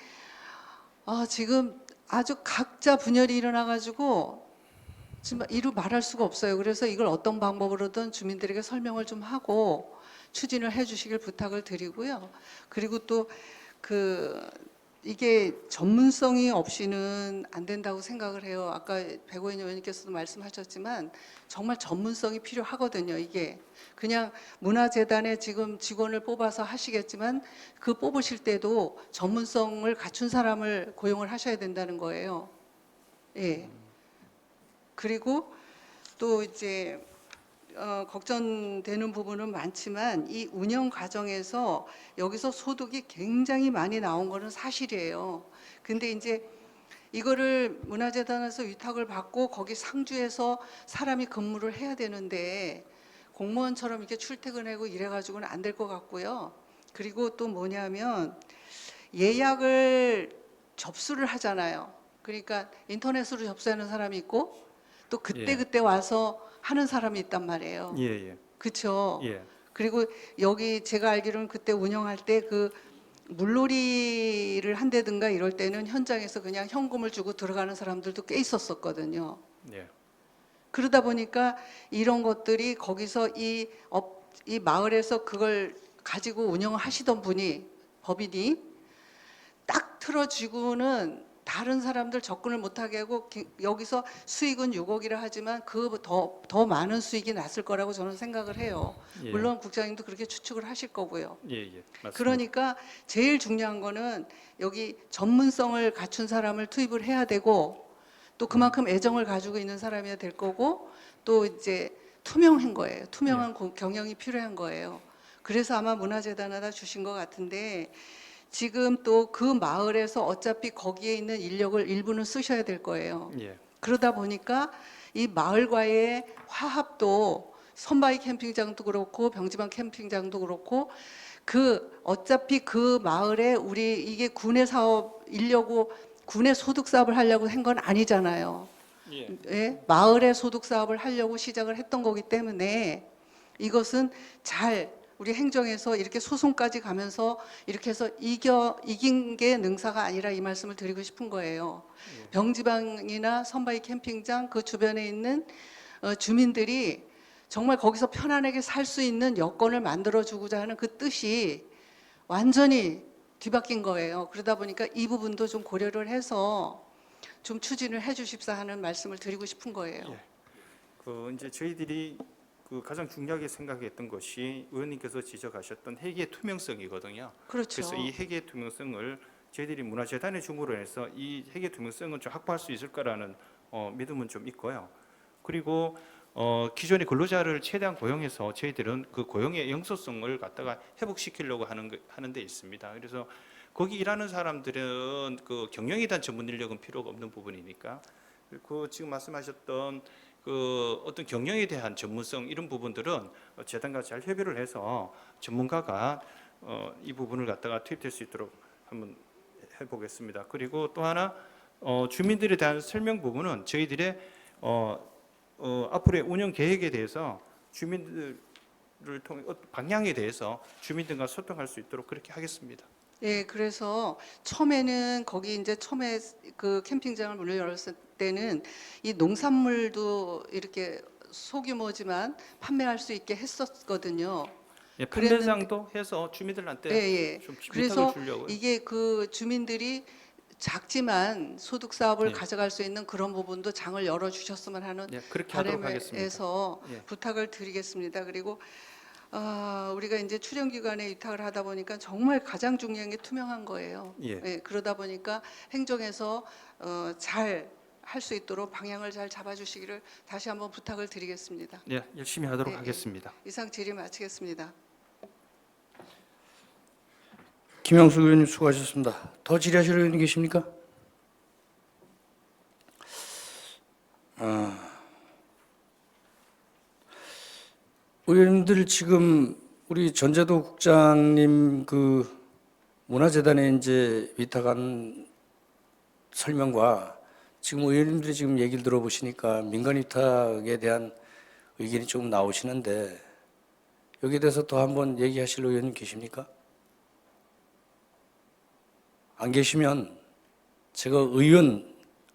지금 아주 각자 분열이 일어나가지고 지금 이루 말할 수가 없어요. 그래서 이걸 어떤 방법으로든 주민들에게 설명을 좀 하고 추진을 해주시길 부탁을 드리고요. 그리고 또 이게 전문성이 없이는 안 된다고 생각을 해요. 아까 백오인 의원님께서도 말씀하셨지만 정말 전문성이 필요하거든요. 이게 그냥 문화재단에 지금 직원을 뽑아서 하시겠지만 그 뽑으실 때도 전문성을 갖춘 사람을 고용을 하셔야 된다는 거예요. 예. 그리고 또 이제 걱정되는 부분은 많지만 이 운영 과정에서 여기서 소득이 굉장히 많이 나온 거는 사실이에요. 근데 이제 이거를 문화재단에서 위탁을 받고 거기 상주에서 사람이 근무를 해야 되는데 공무원처럼 이렇게 출퇴근하고 이래가지고는 안 될 것 같고요. 그리고 또 뭐냐면 예약을 접수를 하잖아요. 그러니까 인터넷으로 접수하는 사람이 있고 또 그때 와서 하는 사람이 있단 말이에요. 예. 그렇죠. 예. 그리고 여기 제가 알기로는 그때 운영할 때 그 물놀이를 한다든가 이럴 때는 현장에서 그냥 현금을 주고 들어가는 사람들도 꽤 있었었거든요. 예. 그러다 보니까 이런 것들이 거기서 이 마을에서 그걸 가지고 운영을 하시던 분이 법인이 딱 틀어지고는 다른 사람들 접근을 못하게 하고 여기서 수익은 6억이라 하지만 그 더 많은 수익이 났을 거라고 저는 생각을 해요. 예. 물론 국장님도 그렇게 추측을 하실 거고요. 예, 예. 맞습니다. 그러니까 제일 중요한 거는 여기 전문성을 갖춘 사람을 투입을 해야 되고 또 그만큼 애정을 가지고 있는 사람이어야 될 거고 또 이제 투명한 거예요. 투명한 경영이 필요한 거예요. 그래서 아마 문화재단에다 주신 것 같은데 지금 또 그 마을에서 어차피 거기에 있는 인력을 일부는 쓰셔야 될 거예요. 예. 그러다 보니까 이 마을과의 화합도 선바위 캠핑장도 그렇고 병지방 캠핑장도 그렇고 그 어차피 그 마을에 우리 이게 군의 사업 일려고 군의 소득 사업을 하려고 한 건 아니잖아요. 예. 예? 마을의 소득 사업을 하려고 시작을 했던 거기 때문에 이것은 잘 우리 행정에서 이렇게 소송까지 가면서 이렇게 해서 이긴 게 능사가 아니라 이 말씀을 드리고 싶은 거예요. 병지방이나 선바위 캠핑장 그 주변에 있는 주민들이 정말 거기서 편안하게 살 수 있는 여건을 만들어주고자 하는 그 뜻이 완전히 뒤바뀐 거예요. 그러다 보니까 이 부분도 좀 고려를 해서 좀 추진을 해주십사 하는 말씀을 드리고 싶은 거예요. 예. 그 이제 저희들이 그 가장 중요하게 생각했던 것이 의원님께서 지적하셨던 회계 투명성이거든요. 그렇죠. 그래서 이 회계 투명성을 저희들이 문화재단의 주무로 해서 이 회계 투명성을 좀 확보할 수 있을 거라는 믿음은 좀 있고요. 그리고 기존의 근로자를 최대한 고용해서 저희들은 그 고용의 영속성을 갖다가 회복시키려고 하는 데 있습니다. 그래서 거기 일하는 사람들은 그 경영에 대한 전문 인력은 필요가 없는 부분이니까 그 지금 말씀하셨던 그 어떤 경영에 대한 전문성 이런 부분들은 재단과 잘 협의를 해서 전문가가 이 부분을 갖다가 투입될 수 있도록 한번 해보겠습니다. 그리고 또 하나 주민들에 대한 설명 부분은 저희들의 앞으로의 운영 계획에 대해서 주민들을 통해 방향에 대해서 주민들과 소통할 수 있도록 그렇게 하겠습니다. 예, 그래서 처음에는 거기 이제 처음에 그 캠핑장을 문을 열었을 때는 이 농산물도 이렇게 소규모지만 판매할 수 있게 했었거든요. 예, 판매장도 해서 주민들한테 예, 예. 좀 부탁을 그래서 주려고요. 이게 그 주민들이 작지만 소득 사업을 예. 가져갈 수 있는 그런 부분도 장을 열어 주셨으면 하는 예, 그렇게 하도록 하겠습니다. 바람에서 예. 부탁을 드리겠습니다. 그리고 우리가 이제 출연기관에 위탁을 하다 보니까 정말 가장 중요한 게 투명한 거예요. 예. 그러다 보니까 행정에서 잘 할 수 있도록 방향을 잘 잡아주시기를 다시 한번 부탁을 드리겠습니다. 예, 열심히 하도록 예, 예. 하겠습니다. 이상 질의 마치겠습니다. 김영수 의원님 수고하셨습니다. 더 질의하실 의원님 계십니까? 의원님들 지금 우리 전재도 국장님 그 문화재단에 이제 위탁한 설명과 지금 의원님들이 지금 얘기를 들어보시니까 민간 위탁에 대한 의견이 조금 나오시는데 여기에 대해서 더 한번 얘기하실 의원님 계십니까? 안 계시면 제가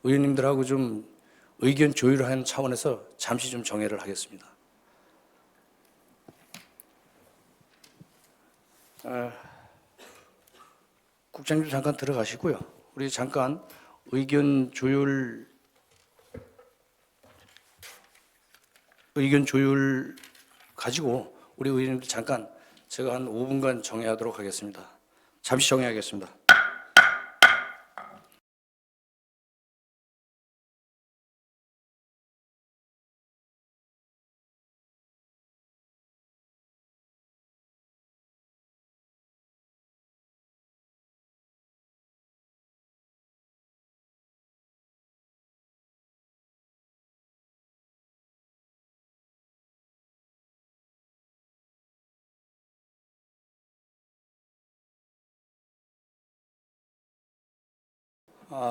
의원님들하고 좀 의견 조율을 하는 차원에서 잠시 좀 정회를 하겠습니다. 국장님 잠깐 들어가시고요. 우리 잠깐 의견 조율 가지고 우리 의원님들 잠깐 제가 한 5분간 정회하도록 하겠습니다. 잠시 정회하겠습니다.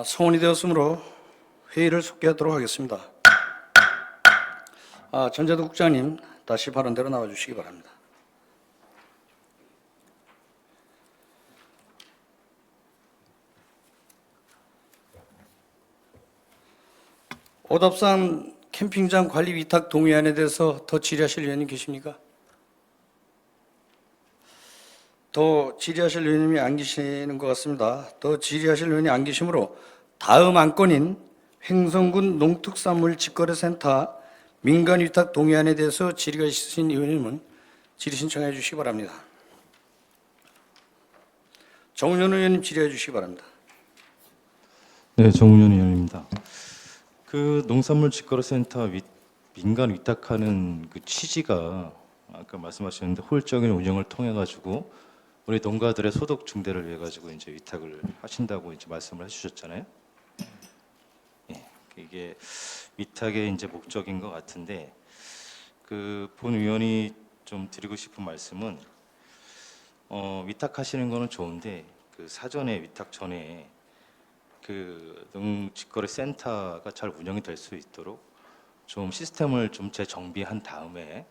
성원이 되었으므로 회의를 속개하도록 하겠습니다. 전재도 국장님 다시 발언대로 나와주시기 바랍니다. 오답산 캠핑장 관리 위탁 동의안에 대해서 더 질의하실 의원님 계십니까? 더 질의하실 의원님이 안 계시는 것 같습니다. 더 질의하실 의원이 안 계시므로 다음 안건인 횡성군 농특산물 직거래센터 민간 위탁 동의안에 대해서 질의가 있으신 의원님은 질의 신청해 주시기 바랍니다. 정운현 의원님 질의해 주시기 바랍니다. 네, 정운현 의원입니다. 그 농산물 직거래센터 민간 위탁하는 그 취지가 아까 말씀하셨는데 효율적인 운영을 통해 가지고 우리 농가들의 소득 증대를 위해 가지고 이제 위탁을 하신다고 이제 말씀을 해주셨잖아요. 예, 이게 위탁의 이제 목적인 것 같은데 그 본 의원이 좀 드리고 싶은 말씀은 위탁하시는 거는 좋은데 그 사전에 위탁 전에 그 농직거래 센터가 잘 운영이 될 수 있도록 좀 시스템을 좀 재정비한 다음에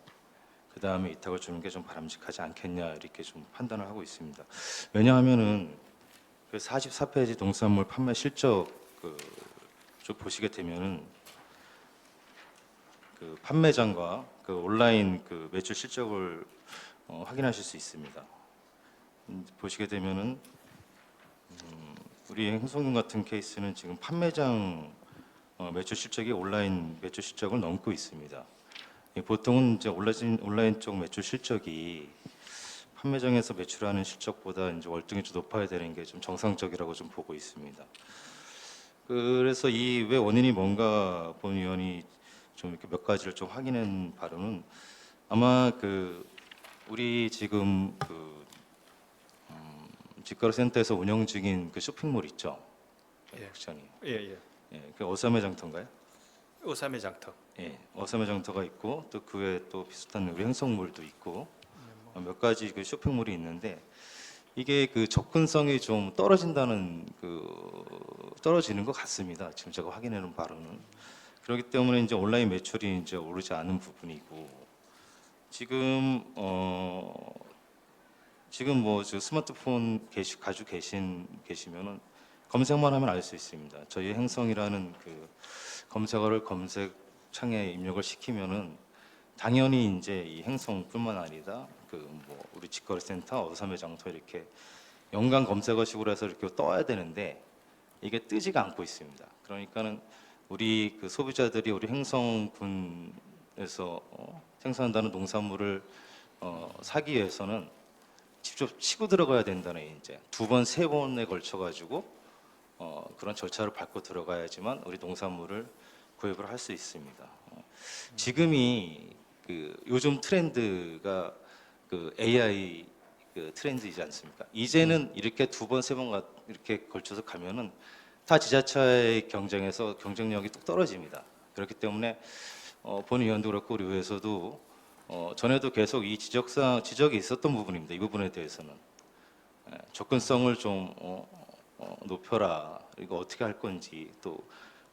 그 다음에 위탁을 주는 게 좀 바람직하지 않겠냐 이렇게 좀 판단을 하고 있습니다. 왜냐하면은 그 44페이지 농산물 판매 실적 좀 보시게 되면은 그 판매장과 그 온라인 그 매출 실적을 확인하실 수 있습니다. 보시게 되면은 우리 행성군 같은 케이스는 지금 판매장 매출 실적이 온라인 매출 실적을 넘고 있습니다. 보통은 이제 온라인 쪽 매출 실적이 판매장에서 매출하는 실적보다 이제 월등히 좀 높아야 되는 게 좀 정상적이라고 좀 보고 있습니다. 그래서 이 왜 원인이 뭔가 본 의원이 좀 이렇게 몇 가지를 좀 확인한 바로는 아마 그 우리 지금 그 직거래센터에서 운영 중인 그 쇼핑몰 있죠. 예. 국장님. 예. 예, 그 어삼의 장터인가요? 오삼의 장터. 예, 어삼의 장터가 있고 또 그 외에 또 비슷한 우리 행성몰도 있고 몇 가지 그 쇼핑몰이 있는데 이게 그 접근성이 좀 떨어진다는 떨어지는 것 같습니다. 지금 제가 확인해놓은 바로는 그렇기 때문에 이제 온라인 매출이 이제 오르지 않은 부분이고 지금 지금 뭐 저 스마트폰 가지고 계시면은 검색만 하면 알 수 있습니다. 저희 행성이라는 그 검색어를 검색창에 입력을 시키면은 당연히 이제 이 행성뿐만 아니라 그 뭐 우리 직거래센터, 어삼의 장터 이렇게 연관 검색어식으로 해서 이렇게 떠야 되는데 이게 뜨지가 않고 있습니다. 그러니까는 우리 그 소비자들이 우리 행성군에서 생산한다는 농산물을 사기 위해서는 직접 치고 들어가야 된다는 이제 두 번, 세 번에 걸쳐 가지고 그런 절차를 밟고 들어가야지만 우리 농산물을 구입을 할 수 있습니다. 지금이 그 요즘 트렌드가 그 AI 그 트렌드이지 않습니까? 이제는 이렇게 두 번, 세 번 이렇게 걸쳐서 가면은 타 지자체의 경쟁에서 경쟁력이 뚝 떨어집니다. 그렇기 때문에 본 의원도 그렇고 우리 의회에서도 전에도 계속 이 지적이 있었던 부분입니다. 이 부분에 대해서는 접근성을 좀 높여라. 이거 어떻게 할 건지 또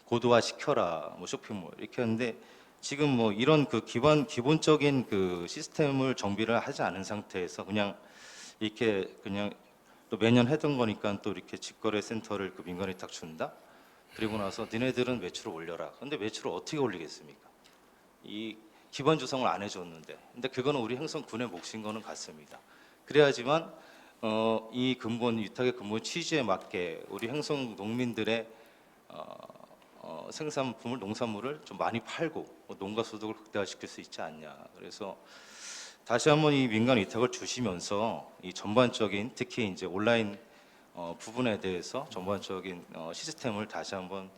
고도화 시켜라. 뭐 쇼핑몰 이렇게 하는데 지금 뭐 이런 그 기본적인 그 시스템을 정비를 하지 않은 상태에서 그냥 이렇게 그냥 또 매년 했던 거니까 또 이렇게 직거래 센터를 그 민간에 딱 준다. 그리고 나서 니네들은 매출을 올려라. 근데 매출을 어떻게 올리겠습니까? 이 기본 조성을 안 해줬는데. 근데 그거는 우리 행성군의 몫인 거는 같습니다. 그래야지만 이 근본 위탁의 근본 취지에 맞게 우리 행성 농민들의 생산품을 농산물을 좀 많이 팔고 농가 소득을 극대화시킬 수 있지 않냐. 그래서 다시 한번 이 민간 위탁을 주시면서 이 전반적인 특히 이제 온라인 부분에 대해서 전반적인 시스템을 다시 한번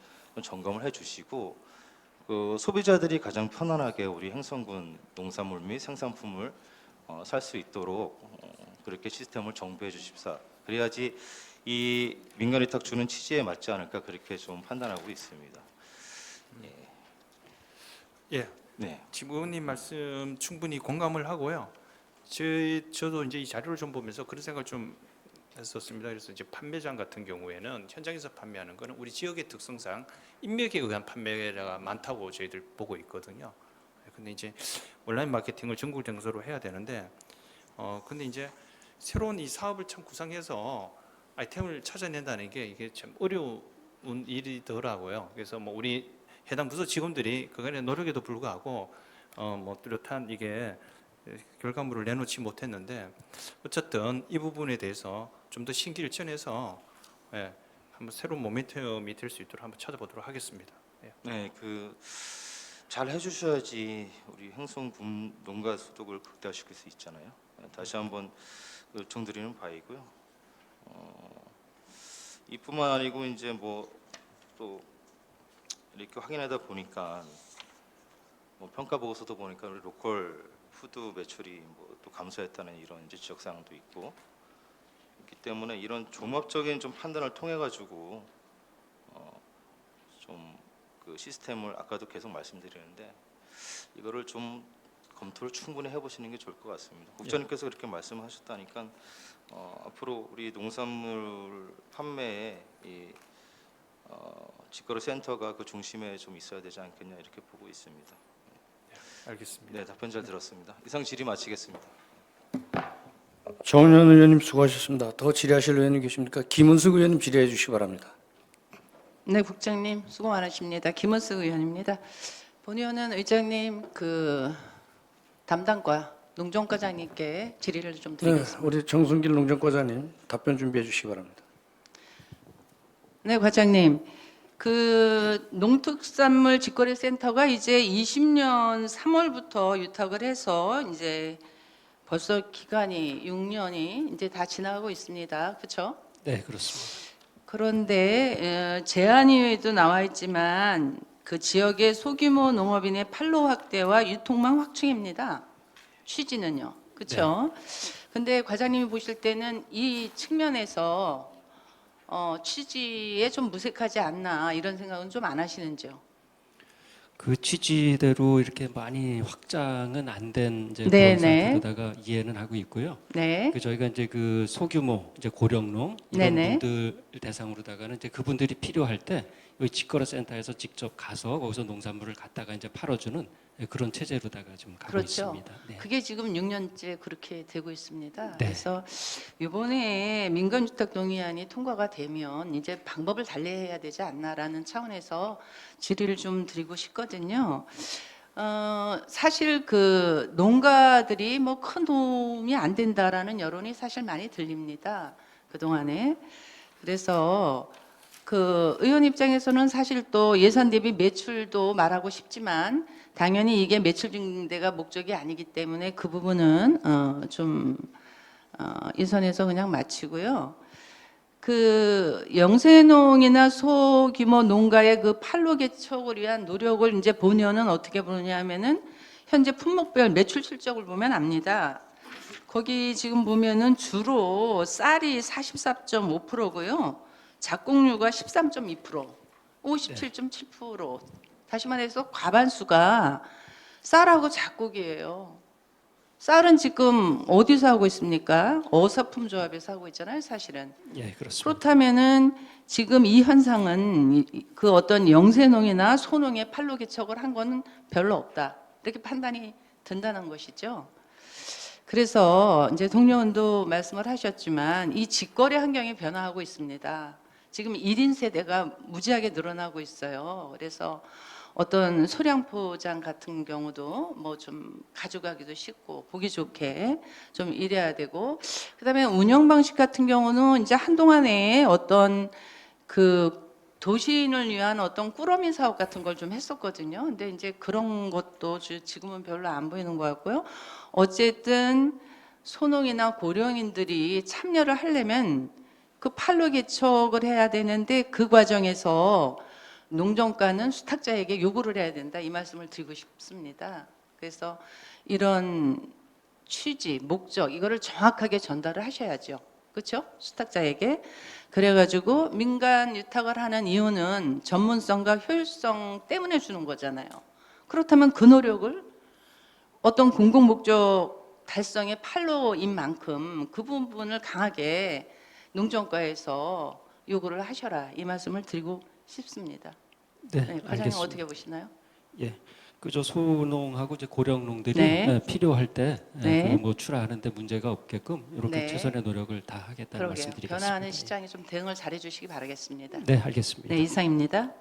점검을 해주시고 그 소비자들이 가장 편안하게 우리 행성군 농산물 및 생산품을 살 수 있도록 그렇게 시스템을 정비해 주십사. 그래야지 이 민간 위탁 주는 취지에 맞지 않을까 그렇게 좀 판단하고 있습니다. 예. 네. 지금 의원님 말씀 충분히 공감을 하고요. 저도 이제 이 자료를 좀 보면서 그런 생각을 좀 했었습니다. 그래서 이제 판매장 같은 경우에는 현장에서 판매하는 거는 우리 지역의 특성상 인맥에 의한 판매가 많다고 저희들 보고 있거든요. 근데 이제 온라인 마케팅을 전국 정서로 해야 되는데, 근데 이제 새로운 이 사업을 참 구상해서 아이템을 찾아낸다는 게 이게 참 어려운 일이더라고요. 그래서 뭐 우리 해당 부서 직원들이 그간의 노력에도 불구하고 뭐 뚜렷한 이게 결과물을 내놓지 못했는데 어쨌든 이 부분에 대해서 좀 더 신기를 쳐내서 한번 새로운 모멘텀이 될 수 있도록 한번 찾아보도록 하겠습니다. 예. 네, 잘 해주셔야지 우리 행성군 농가 소득을 극대화시킬 수 있잖아요. 다시 한번 요청드리는 바이고요. 이뿐만 아니고 이제 뭐 또 이렇게 확인하다 보니까 뭐 평가 보고서도 보니까 우리 로컬 푸드 매출이 뭐 또 감소했다는 이런 이제 지적 사항도 있고 있기 때문에 이런 종합적인 좀 판단을 통해 가지고 좀 그 시스템을 아까도 계속 말씀드리는데 이거를 좀 검토를 충분히 해보시는 게 좋을 것 같습니다. 국장님께서 그렇게 말씀하셨다니까 앞으로 우리 농산물 판매에 이 직거래 센터가 그 중심에 좀 있어야 되지 않겠냐 이렇게 보고 있습니다. 알겠습니다. 네, 답변 잘 들었습니다. 이상 질의 마치겠습니다. 정은현 의원님 수고하셨습니다. 더 질의하실 의원님 계십니까? 김은숙 의원님 질의해 주시기 바랍니다. 네, 국장님 수고 많으십니다. 김은수 의원입니다. 본 의원은 의장님 그 담당과 농정과장님께 질의를 좀 네, 드리겠습니다. 우리 정순길 농정과장님 답변 준비해 주시기 바랍니다. 네, 과장님. 그 농특산물 직거래 센터가 이제 20년 3월부터 유탁을 해서 이제 벌써 기간이 6년이 이제 다 지나가고 있습니다. 그렇죠? 네, 그렇습니다. 그런데 제안위에도 나와 있지만 그 지역의 소규모 농업인의 판로 확대와 유통망 확충입니다. 취지는요. 그렇죠? 근데 과장님이 보실 때는 이 측면에서 취지에 좀 무색하지 않나 이런 생각은 좀 안 하시는지요? 그 취지대로 이렇게 많이 확장은 안 된 이제 네, 그런 네. 상태로다가 이해는 하고 있고요. 네. 그 저희가 이제 그 소규모 이제 고령농 이런 네네. 분들 대상으로다가는 이제 그분들이 필요할 때 여기 직거래 센터에서 직접 가서 거기서 농산물을 갖다가 이제 팔아주는 그런 체제로다가 좀 가고 그렇죠. 있습니다. 네. 그게 지금 6년째 그렇게 되고 있습니다. 네. 그래서 이번에 민간주택 동의안이 통과가 되면 이제 방법을 달리해야 되지 않나라는 차원에서 질의를 좀 드리고 싶거든요. 사실 그 농가들이 뭐 큰 도움이 안 된다라는 여론이 사실 많이 들립니다. 그동안에. 그래서 그 의원 입장에서는 사실 또 예산 대비 매출도 말하고 싶지만 당연히 이게 매출 증대가 목적이 아니기 때문에 그 부분은 이 선에서 그냥 마치고요. 그 영세농이나 소규모 농가의 그 판로 개척을 위한 노력을 이제 본의원은 어떻게 보느냐면은 현재 품목별 매출 실적을 보면 압니다. 거기 지금 보면은 주로 쌀이 44.5%고요. 작곡류가 13.2%, 57.7%. 다시 말해서 과반수가 쌀하고 작곡이에요. 쌀은 지금 어디서 하고 있습니까? 어사품조합에서 하고 있잖아요, 사실은. 예, 그렇습니다. 그렇다면은 지금 이 현상은 그 어떤 영세농이나 소농의 판로 개척을 한 거는 별로 없다. 이렇게 판단이 된다는 것이죠. 그래서 이제 동료원도 말씀을 하셨지만 이 직거래 환경이 변화하고 있습니다. 지금 1인 세대가 무지하게 늘어나고 있어요. 그래서 어떤 소량 포장 같은 경우도 뭐 좀 가져가기도 쉽고 보기 좋게 좀 이래야 되고, 그다음에 운영 방식 같은 경우는 이제 한동안에 어떤 그 도시인을 위한 어떤 꾸러미 사업 같은 걸 좀 했었거든요. 근데 이제 그런 것도 지금은 별로 안 보이는 것 같고요. 어쨌든 소농이나 고령인들이 참여를 하려면 그 판로 개척을 해야 되는데 그 과정에서 농정가는 수탁자에게 요구를 해야 된다, 이 말씀을 드리고 싶습니다. 그래서 이런 취지, 목적 이거를 정확하게 전달을 하셔야죠. 그렇죠? 수탁자에게. 그래가지고 민간 유탁을 하는 이유는 전문성과 효율성 때문에 주는 거잖아요. 그렇다면 그 노력을 어떤 공공 목적 달성의 판로인 만큼 그 부분을 강하게 농정과에서 요구를 하셔라, 이 말씀을 드리고 싶습니다. 네, 과장님 알겠습니다. 어떻게 보시나요? 예, 그저 소농하고 이제 고령농들이 네. 필요할 때 네. 뭐 출하하는데 문제가 없게끔 이렇게 네. 최선의 노력을 다 하겠다는 그러게요. 말씀드리겠습니다. 변화하는 시장에 좀 대응을 잘해 주시기 바라겠습니다. 네, 알겠습니다. 네, 이상입니다.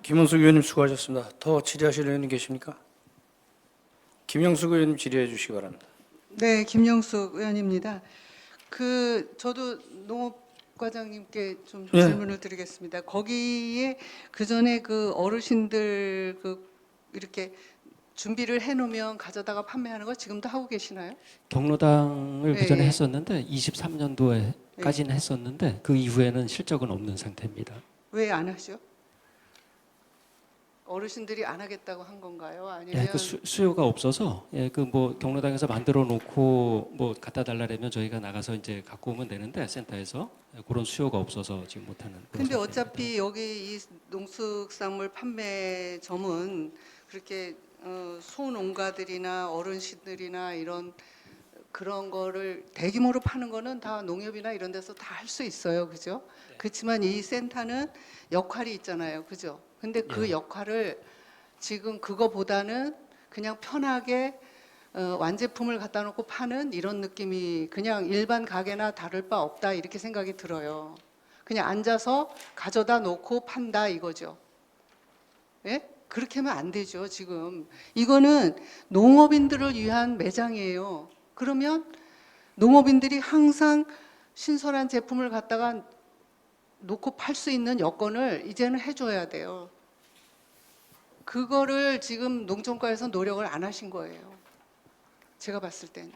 김은숙 의원님 수고하셨습니다. 더 질의하실 의원님 계십니까? 김영숙 의원님 질의해 주시기 바랍니다. 네, 김영숙 의원입니다. 저도 농업 과장님께 좀 예. 질문을 드리겠습니다. 거기에 그 전에 그 어르신들 그 이렇게 준비를 해놓으면 가져다가 판매하는 거 지금도 하고 계시나요? 경로당을 예, 그전에 예. 했었는데 23년도에까지는 했었는데 그 이후에는 실적은 없는 상태입니다. 왜 안 하죠? 어르신들이 안 하겠다고 한 건가요? 아니면 예, 그 수요가 없어서 예, 그 뭐 경로당에서 만들어 놓고 뭐 갖다 달라면 저희가 나가서 이제 갖고 오면 되는데 센터에서 예, 그런 수요가 없어서 지금 못 하는. 근데 어차피 여기 이 농수산물 판매점은 그렇게 소농가들이나 어르신들이나 이런 그런 거를 대규모로 파는 거는 다 농협이나 이런 데서 다 할 수 있어요. 그죠? 그렇지만 이 센터는 역할이 있잖아요. 그죠? 근데 그 역할을 지금 그거보다는 그냥 편하게 완제품을 갖다 놓고 파는 이런 느낌이 그냥 일반 가게나 다를 바 없다 이렇게 생각이 들어요. 그냥 앉아서 가져다 놓고 판다 이거죠. 예? 그렇게 하면 안 되죠. 지금 이거는 농업인들을 위한 매장이에요. 그러면 농업인들이 항상 신선한 제품을 갖다가 놓고 팔 수 있는 여건을 이제는 해줘야 돼요. 그거를 지금 농정과에서 노력을 안 하신 거예요. 제가 봤을 때는.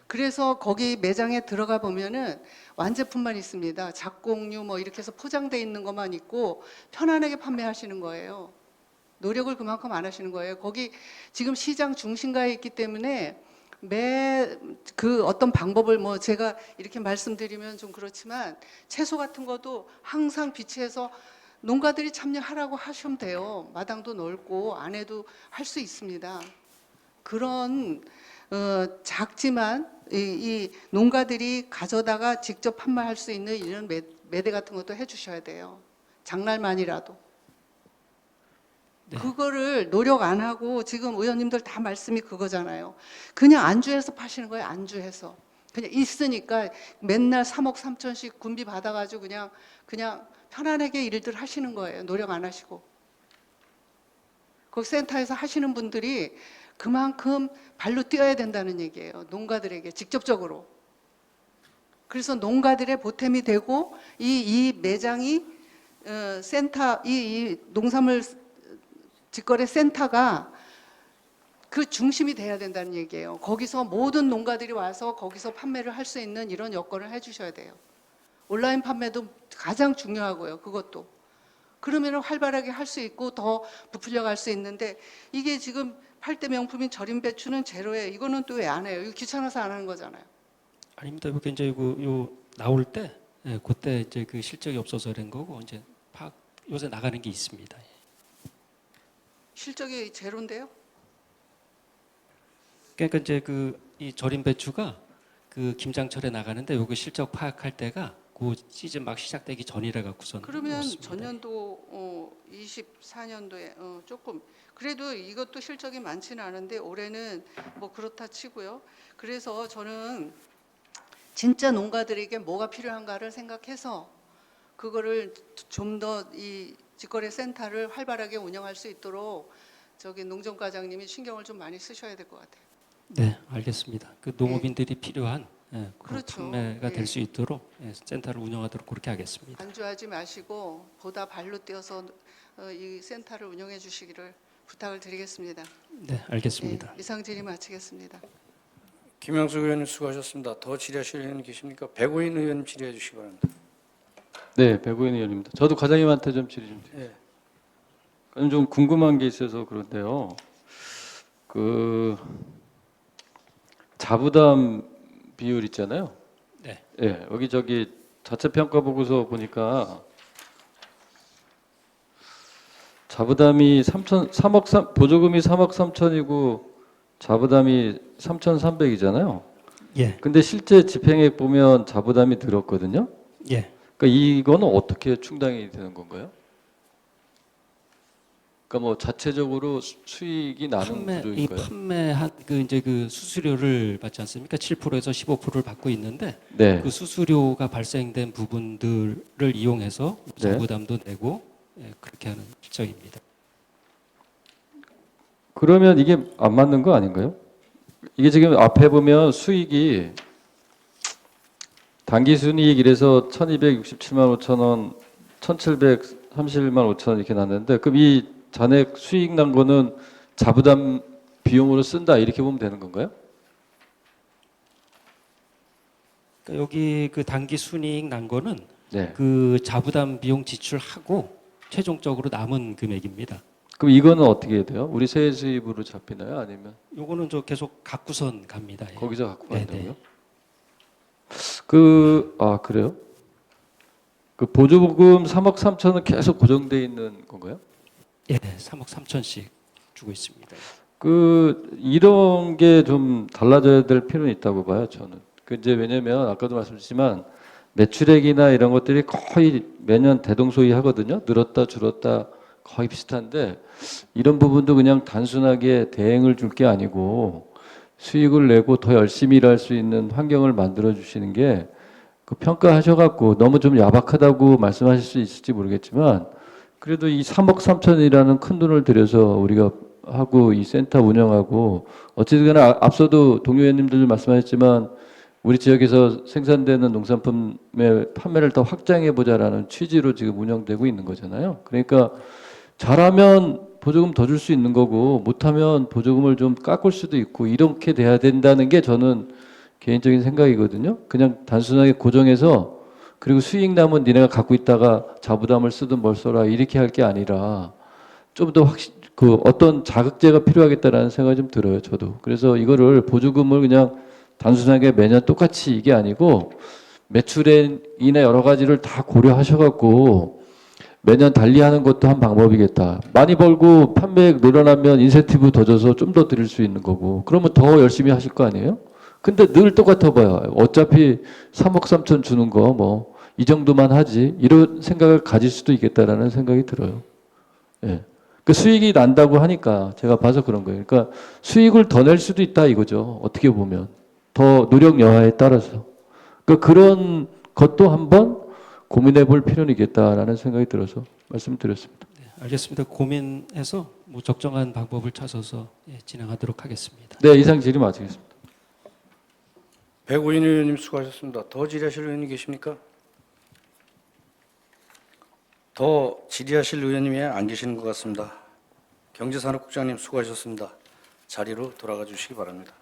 그래서 거기 매장에 들어가 보면은 완제품만 있습니다. 작곡류 뭐 이렇게 해서 포장돼 있는 것만 있고 편안하게 판매하시는 거예요. 노력을 그만큼 안 하시는 거예요. 거기 지금 시장 중심가에 있기 때문에 매 그 어떤 방법을 뭐 제가 이렇게 말씀드리면 좀 그렇지만 채소 같은 것도 항상 비치해서 농가들이 참여하라고 하시면 돼요. 마당도 넓고 안에도 할 수 있습니다. 그런 작지만 이 농가들이 가져다가 직접 판매할 수 있는 이런 매대 같은 것도 해주셔야 돼요. 장날만이라도. 네. 그거를 노력 안 하고 지금 의원님들 다 말씀이 그거잖아요. 그냥 안주해서 파시는 거예요. 안주해서. 그냥 있으니까 맨날 3억 3천씩 군비 받아가지고 그냥 편안하게 일들 하시는 거예요. 노력 안 하시고. 그 센터에서 하시는 분들이 그만큼 발로 뛰어야 된다는 얘기예요. 농가들에게 직접적으로. 그래서 농가들의 보탬이 되고 이 매장이 센터 이 농산물 직거래 센터가 그 중심이 돼야 된다는 얘기예요. 거기서 모든 농가들이 와서 거기서 판매를 할 수 있는 이런 여건을 해주셔야 돼요. 온라인 판매도 가장 중요하고요. 그것도. 그러면 활발하게 할 수 있고 더 부풀려 갈 수 있는데 이게 지금 8대 명품인 절임 배추는 제로예요. 이거는 또 왜 안 해요? 이거 귀찮아서 안 하는 거잖아요. 아닙니다. 이게 이제 요 나올 때 예, 그때 이제 그 실적이 없어서 그런 거고 이제 요새 나가는 게 있습니다. 실적이 제로인데요? 그러니까 이제 이 절임 배추가 그 김장철에 나가는데 요거 실적 파악할 때가 그 시즌 막 시작되기 전이라 갖고선 그러면 그렇습니다. 전년도 24년도에 조금 그래도 이것도 실적이 많지는 않은데 올해는 뭐 그렇다 치고요. 그래서 저는 진짜 농가들에게 뭐가 필요한가를 생각해서 그거를 좀 더 이 직거래 센터를 활발하게 운영할 수 있도록 저기 농정과장님이 신경을 좀 많이 쓰셔야 될 것 같아요. 네, 알겠습니다. 그 농업인들이 필요한 예, 그런 그렇죠. 판매가 예. 될 수 있도록 예, 센터를 운영하도록 그렇게 하겠습니다. 안주하지 마시고 보다 발로 뛰어서 이 센터를 운영해 주시기를 부탁을 드리겠습니다. 네, 알겠습니다. 예, 이상 질의 마치겠습니다. 김영수 의원님 수고하셨습니다. 더 질의하실 의원 계십니까? 백오인 의원님 질의해 주시기 바랍니다. 네, 배구인 의원입니다. 저도 과장님한테 좀 질의 좀 드릴게요. 예. 좀 궁금한 게 있어서 그런데요. 그 자부담 비율 있잖아요. 네. 예, 여기 저기 자체 평가 보고서 보니까 자부담이 3억 보조금이 3억 3천이고 자부담이 3,300이잖아요. 예, 근데 실제 집행액 보면 자부담이 늘었거든요. 예. 그러니까 이거는 어떻게 충당이 되는 건가요? 그러니까 뭐 자체적으로 수익이 나는 이 구조인가요? 판매한 이제 그 수수료를 받지 않습니까? 7%에서 15%를 받고 있는데 네. 그 수수료가 발생된 부분들을 이용해서 네. 자부담도 내고 예, 그렇게 하는 실정입니다. 그러면 이게 안 맞는 거 아닌가요? 이게 지금 앞에 보면 수익이 당기순이익 이래서 1,267만 5천 원, 1,731만 5천 원 이렇게 났는데 그럼 이 잔액 수익 난 거는 자부담 비용으로 쓴다 이렇게 보면 되는 건가요? 그러니까 여기 그 단기 순이익 난 거는 네. 그 자부담 비용 지출하고 최종적으로 남은 금액입니다. 그럼 이거는 어떻게 해야 돼요? 우리 세액 수입으로 잡히나요? 아니면 요거는 저 계속 갖고선 갑니다. 예. 거기서 갖고 네네. 간다고요? 그래요? 그 보조금 3억 3천은 계속 고정돼 있는 건가요? 예, 3억 3천씩 주고 있습니다. 이런 게 좀 달라져야 될 필요는 있다고 봐요, 저는. 그 이제 왜냐면 아까도 말씀드렸지만 매출액이나 이런 것들이 거의 매년 대동소이 하거든요. 늘었다 줄었다 거의 비슷한데 이런 부분도 그냥 단순하게 대행을 줄 게 아니고 수익을 내고 더 열심히 일할 수 있는 환경을 만들어 주시는 게 그 평가하셔갖고 너무 좀 야박하다고 말씀하실 수 있을지 모르겠지만 그래도 이 3억 3천이라는 큰 돈을 들여서 우리가 하고 이 센터 운영하고 어쨌든 앞서도 동료 의원님들도 말씀하셨지만 우리 지역에서 생산되는 농산품의 판매를 더 확장해 보자라는 취지로 지금 운영되고 있는 거잖아요. 그러니까 잘하면 보조금 더 줄 수 있는 거고 못하면 보조금을 좀 깎을 수도 있고 이렇게 돼야 된다는 게 저는 개인적인 생각이거든요. 그냥 단순하게 고정해서 그리고 수익 남은 니네가 갖고 있다가 자부담을 쓰든 뭘 써라 이렇게 할 게 아니라 좀 더 어떤 자극제가 필요하겠다라는 생각이 좀 들어요. 저도. 그래서 이거를 보조금을 그냥 단순하게 매년 똑같이 이게 아니고 매출액이나 여러 가지를 다 고려하셔갖고 매년 달리하는 것도 한 방법이겠다. 많이 벌고 판매액 늘어나면 인센티브 더 줘서 좀 더 드릴 수 있는 거고 그러면 더 열심히 하실 거 아니에요? 근데 늘 똑같아 봐요. 어차피 3억 3천 주는 거 뭐 이 정도만 하지 이런 생각을 가질 수도 있겠다라는 생각이 들어요. 예. 그 수익이 난다고 하니까 제가 봐서 그런 거예요. 그러니까 수익을 더 낼 수도 있다 이거죠. 어떻게 보면 더 노력 여하에 따라서 그런 것도 한번 고민해 볼 필요는 있겠다라는 생각이 들어서 말씀드렸습니다. 네, 알겠습니다. 고민해서 뭐 적정한 방법을 찾아서 진행하도록 하겠습니다. 네, 이상 질의 마치겠습니다. 백오인 의원님 수고하셨습니다. 더 질의하실 의원님 계십니까? 더 질의하실 의원님이 안 계시는 것 같습니다. 경제산업국장님 수고하셨습니다. 자리로 돌아가 주시기 바랍니다.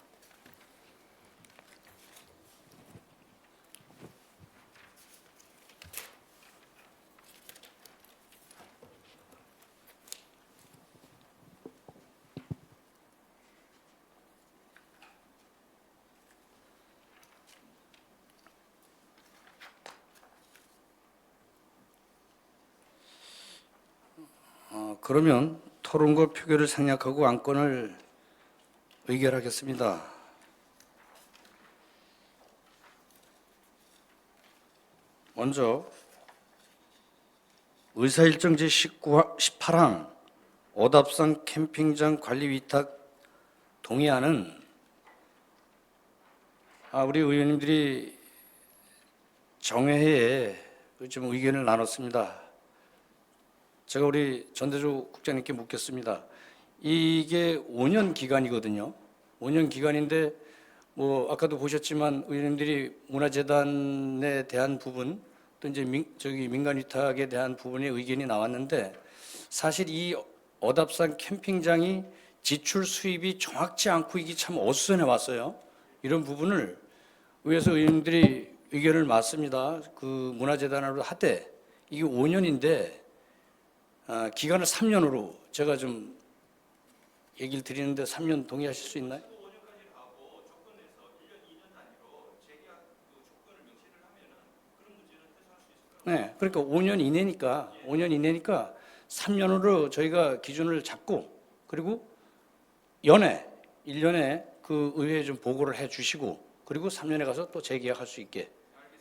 그러면 토론과 표결을 생략하고 안건을 의결하겠습니다. 먼저 의사일정 제18항 어답산 캠핑장 관리 위탁 동의안은 우리 의원님들이 정회에 좀 의견을 나눴습니다. 제가 우리 전대조 국장님께 묻겠습니다. 이게 5년 기간이거든요. 5년 기간인데 뭐 아까도 보셨지만 의원님들이 문화재단에 대한 부분 또 이제 민간 위탁에 대한 부분에 의견이 나왔는데 사실 이 어답산 캠핑장이 지출 수입이 정확치 않고 이게 참 어수선해 왔어요. 이런 부분을 의회에서 의원님들이 의견을 맞습니다. 그 문화재단으로 하되 이게 5년인데 기간을 3년으로 제가 좀 얘기를 드리는데 3년 동의하실 수 있나요? 네, 그러니까 5년 이내니까 3년으로 저희가 기준을 잡고 그리고 1년에 그 의회에 좀 보고를 해 주시고 그리고 3년에 가서 또 재계약할 수 있게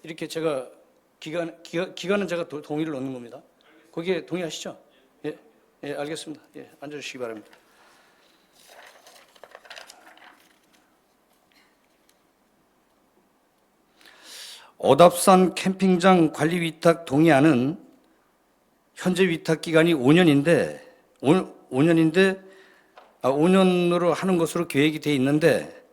이렇게 제가 기간은 제가 동의를 넣는 겁니다. 거기에 동의하시죠? 예, 알겠습니다. 예, 앉아주시기 바랍니다. 어답산 캠핑장 관리 위탁 동의안은 현재 위탁 기간이 5년인데 5년으로 하는 것으로 계획이 돼 있는데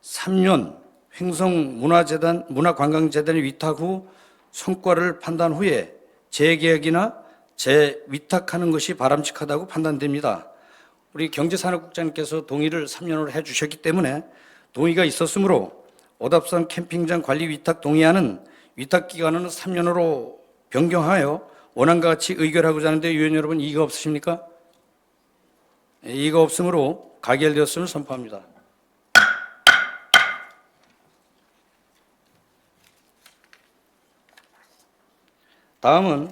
3년 횡성문화재단 문화관광재단이 위탁 후 성과를 판단 후에 재계약이나 재위탁하는 것이 바람직하다고 판단됩니다. 우리 경제산업국장님께서 동의를 3년으로 해주셨기 때문에 동의가 있었으므로 오답산 캠핑장 관리 위탁 동의안은 위탁 기간은 3년으로 변경하여 원안과 같이 의결하고자 하는데 위원 여러분 이의가 없으십니까? 이의가 없으므로 가결되었음을 선포합니다. 다음은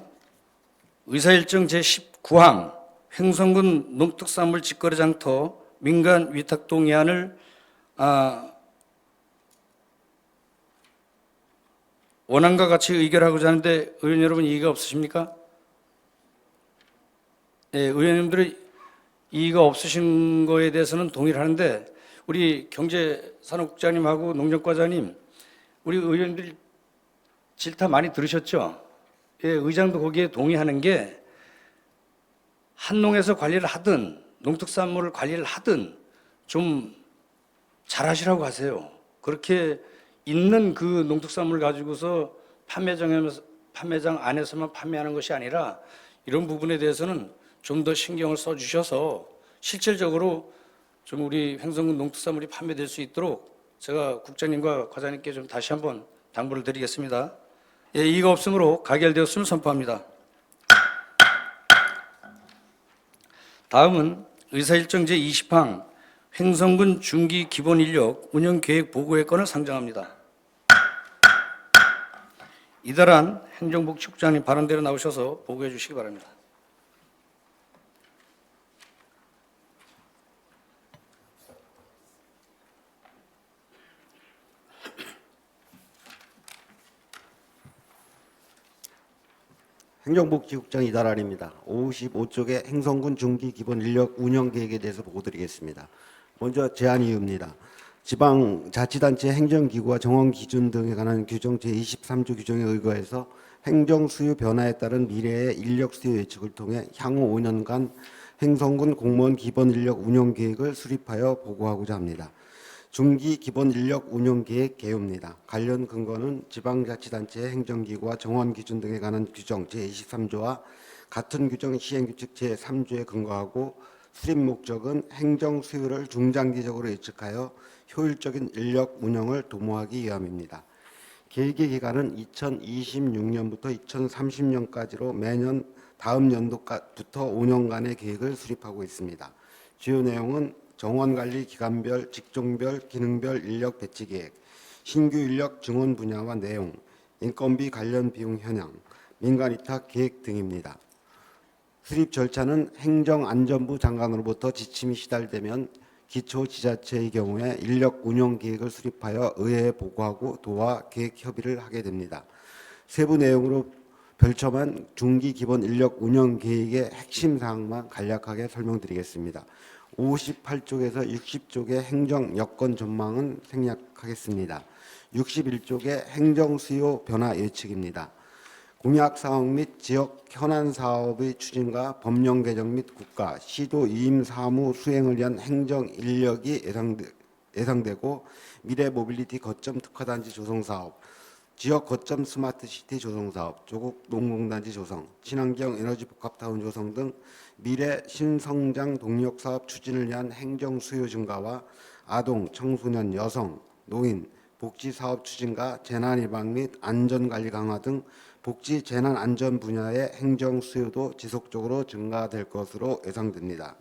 의사일정 제19항 횡성군 농특산물 직거래 장터 민간 위탁 동의안을 원안과 같이 의결하고자 하는데 의원 여러분 이의가 없으십니까? 네, 의원님들이 이의가 없으신 거에 대해서는 동의를 하는데 우리 경제산업국장님하고 농정과장님 우리 의원들이 질타 많이 들으셨죠? 예, 의장도 거기에 동의하는 게 한농에서 관리를 하든 농특산물을 관리를 하든 좀 잘하시라고 하세요. 그렇게 있는 그 농특산물 가지고서 판매장 안에서만 판매하는 것이 아니라 이런 부분에 대해서는 좀 더 신경을 써주셔서 실질적으로 좀 우리 횡성군 농특산물이 판매될 수 있도록 제가 국장님과 과장님께 좀 다시 한번 당부를 드리겠습니다. 예, 이의가 없으므로 가결되었음을 선포합니다. 다음은 의사일정 제20항 횡성군 중기 기본 인력 운영 계획 보고의 건을 상정합니다. 이달한 행정복지국장님 발언대로 나오셔서 보고해 주시기 바랍니다. 행정복지국장 이달환입니다. 55쪽의 행성군 중기 기본 인력 운영 계획에 대해서 보고드리겠습니다. 먼저 제안 이유입니다. 지방자치단체 행정기구와 정원 기준 등에 관한 규정 제23조 규정에 의거해서 행정 수요 변화에 따른 미래의 인력 수요 예측을 통해 향후 5년간 행성군 공무원 기본 인력 운영 계획을 수립하여 보고하고자 합니다. 중기 기본 인력 운영 계획 개요입니다. 관련 근거는 지방자치단체 행정기구와 정원 기준 등에 관한 규정 제23조와 같은 규정 시행규칙 제3조에 근거하고 수립 목적은 행정 수요를 중장기적으로 예측하여 효율적인 인력 운영을 도모하기 위함입니다. 계획의 기간은 2026년부터 2030년까지로 매년 다음 연도부터 5년간의 계획을 수립하고 있습니다. 주요 내용은 정원관리 기간별, 직종별, 기능별 인력 배치 계획, 신규 인력 증원 분야와 내용, 인건비 관련 비용 현황, 민간위탁 계획 등입니다. 수립 절차는 행정안전부 장관으로부터 지침이 시달되면 기초지자체의 경우에 인력 운영 계획을 수립하여 의회에 보고하고 도와 계획 협의를 하게 됩니다. 세부 내용으로 별첨한 중기 기본 인력 운영 계획의 핵심 사항만 간략하게 설명드리겠습니다. 58쪽에서 60쪽의 행정 여건 전망은 생략하겠습니다. 61쪽의 행정 수요 변화 예측입니다. 공약 사업 및 지역 현안 사업의 추진과 법령 개정 및 국가, 시도 이임 사무 수행을 위한 행정 인력이 예상되고 미래 모빌리티 거점 특화단지 조성 사업, 지역 거점 스마트 시티 조성 사업, 조국 농공단지 조성, 친환경 에너지 복합타운 조성 등 미래 신성장 동력 사업 추진을 위한 행정 수요 증가와 아동, 청소년, 여성, 노인, 복지 사업 추진과 재난 예방 및 안전 관리 강화 등 복지 재난 안전 분야의 행정 수요도 지속적으로 증가될 것으로 예상됩니다.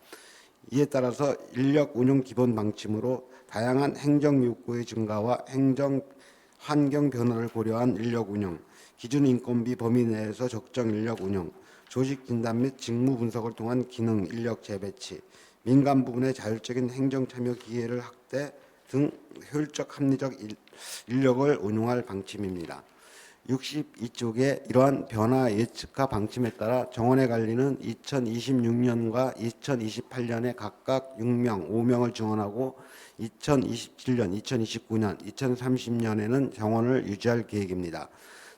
이에 따라서 인력 운용 기본 방침으로 다양한 행정 욕구의 증가와 행정 환경 변화를 고려한 인력 운영, 기준 인건비 범위 내에서 적정 인력 운영, 조직 진단 및 직무 분석을 통한 기능 인력 재배치, 민간 부분의 자율적인 행정 참여 기회를 확대 등 효율적 합리적 인력을 운용할 방침입니다. 62쪽에 이러한 변화 예측과 방침에 따라 정원의 관리는 2026년과 2028년에 각각 6명, 5명을 증원하고 2027년, 2029년, 2030년에는 정원을 유지할 계획입니다.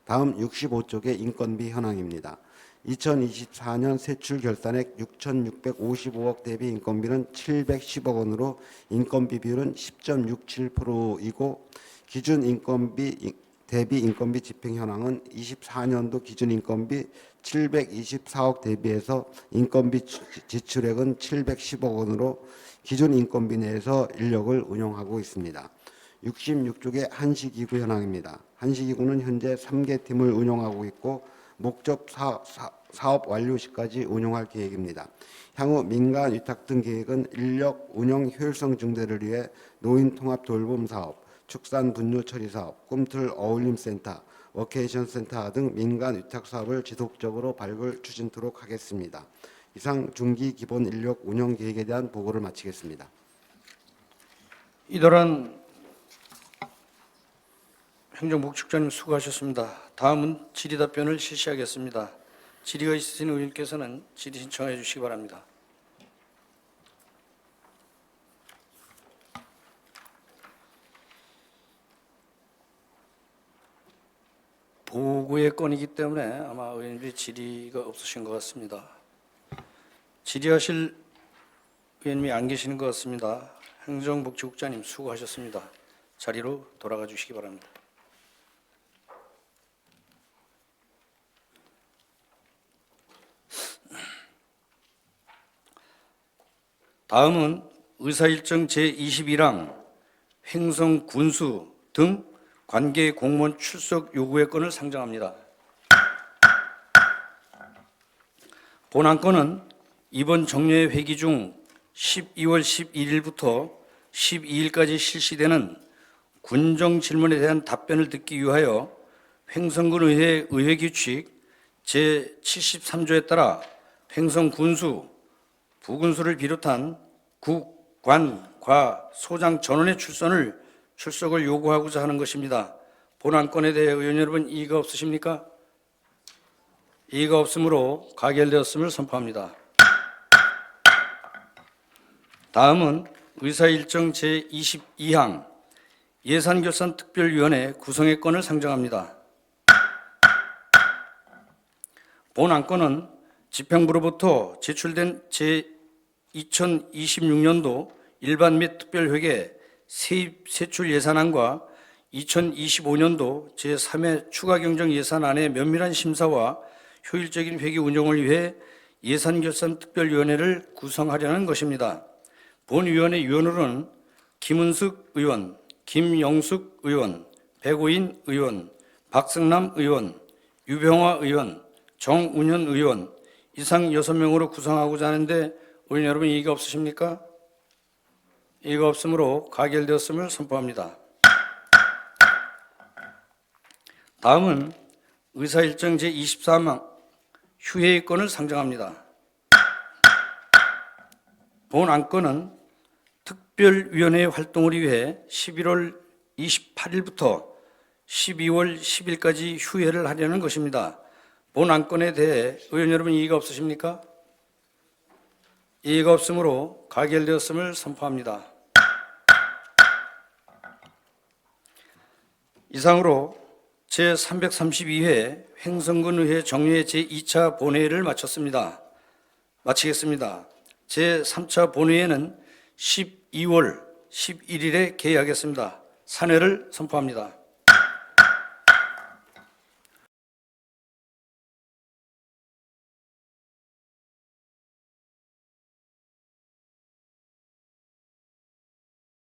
다음 65쪽의 인건비 현황입니다. 2024년 세출 결산액 6,655억 대비 인건비는 710억 원으로 인건비 비율은 10.67%이고 기준 인건비 대비 인건비 집행 현황은 24년도 기준 인건비 724억 대비해서 인건비 지출액은 710억 원으로 기준 인건비 내에서 인력을 운영하고 있습니다. 66쪽의 한시기구 현황입니다. 한시기구는 현재 3개 팀을 운영하고 있고 목적 사업 완료 시까지 운영할 계획입니다. 향후 민간 위탁 등 계획은 인력 운영 효율성 증대를 위해 노인 통합 돌봄 사업, 축산 분뇨 처리 사업, 꿈틀 어울림 센터, 워케이션 센터 등 민간 위탁 사업을 지속적으로 발굴 추진토록 하겠습니다. 이상 중기 기본 인력 운영 계획에 대한 보고를 마치겠습니다. 이달한 행정복지국장님 수고하셨습니다. 다음은 질의답변을 실시하겠습니다. 질의가 있으신 의원께서는 질의 신청해 주시기 바랍니다. 보고의 건이기 때문에 아마 의원님들이 질의가 없으신 것 같습니다. 질의하실 의원님이 안 계시는 것 같습니다. 행정복지국장님 수고하셨습니다. 자리로 돌아가 주시기 바랍니다. 다음은 의사일정 제21항 횡성 군수 등 관계 공무원 출석 요구의 건을 상정합니다. 본 안건은 이번 정례 회기 중 12월 11일부터 12일까지 실시되는 군정 질문에 대한 답변을 듣기 위하여 횡성군 의회 의회규칙 제73조에 따라 횡성 군수, 부군수를 비롯한 국, 관, 과, 소장 전원의 출석을 요구하고자 하는 것입니다. 본 안건에 대해 의원 여러분 이의가 없으십니까? 이의가 없으므로 가결되었음을 선포합니다. 다음은 의사일정 제22항 예산결산특별위원회 구성의 건을 상정합니다. 본 안건은 집행부로부터 제출된 제2026년도 일반 및 특별회계 세입세출 예산안과 2025년도 제3회 추가경정 예산안의 면밀한 심사와 효율적인 회계 운영을 위해 예산결산특별위원회를 구성하려는 것입니다. 본위원회 위원으로는 김은숙 의원, 김영숙 의원, 백오인 의원, 박승남 의원, 유병화 의원, 정운현 의원 이상 6명으로 구성하고자 하는데 의원 여러분 이의가 없으십니까? 이의가 없으므로 가결되었음을 선포합니다. 다음은 의사일정 제23항 휴회의 건을 상정합니다. 본 안건은 특별위원회 활동을 위해 11월 28일부터 12월 10일까지 휴회를 하려는 것입니다. 본 안건에 대해 의원 여러분 이의가 없으십니까? 이의가 없으므로 가결되었음을 선포합니다. 이상으로 제332회 횡성군 의회 정례 제2차 본회의를 마치겠습니다. 제3차 본회의는 12월 11일에 개의하겠습니다. 산회를 선포합니다.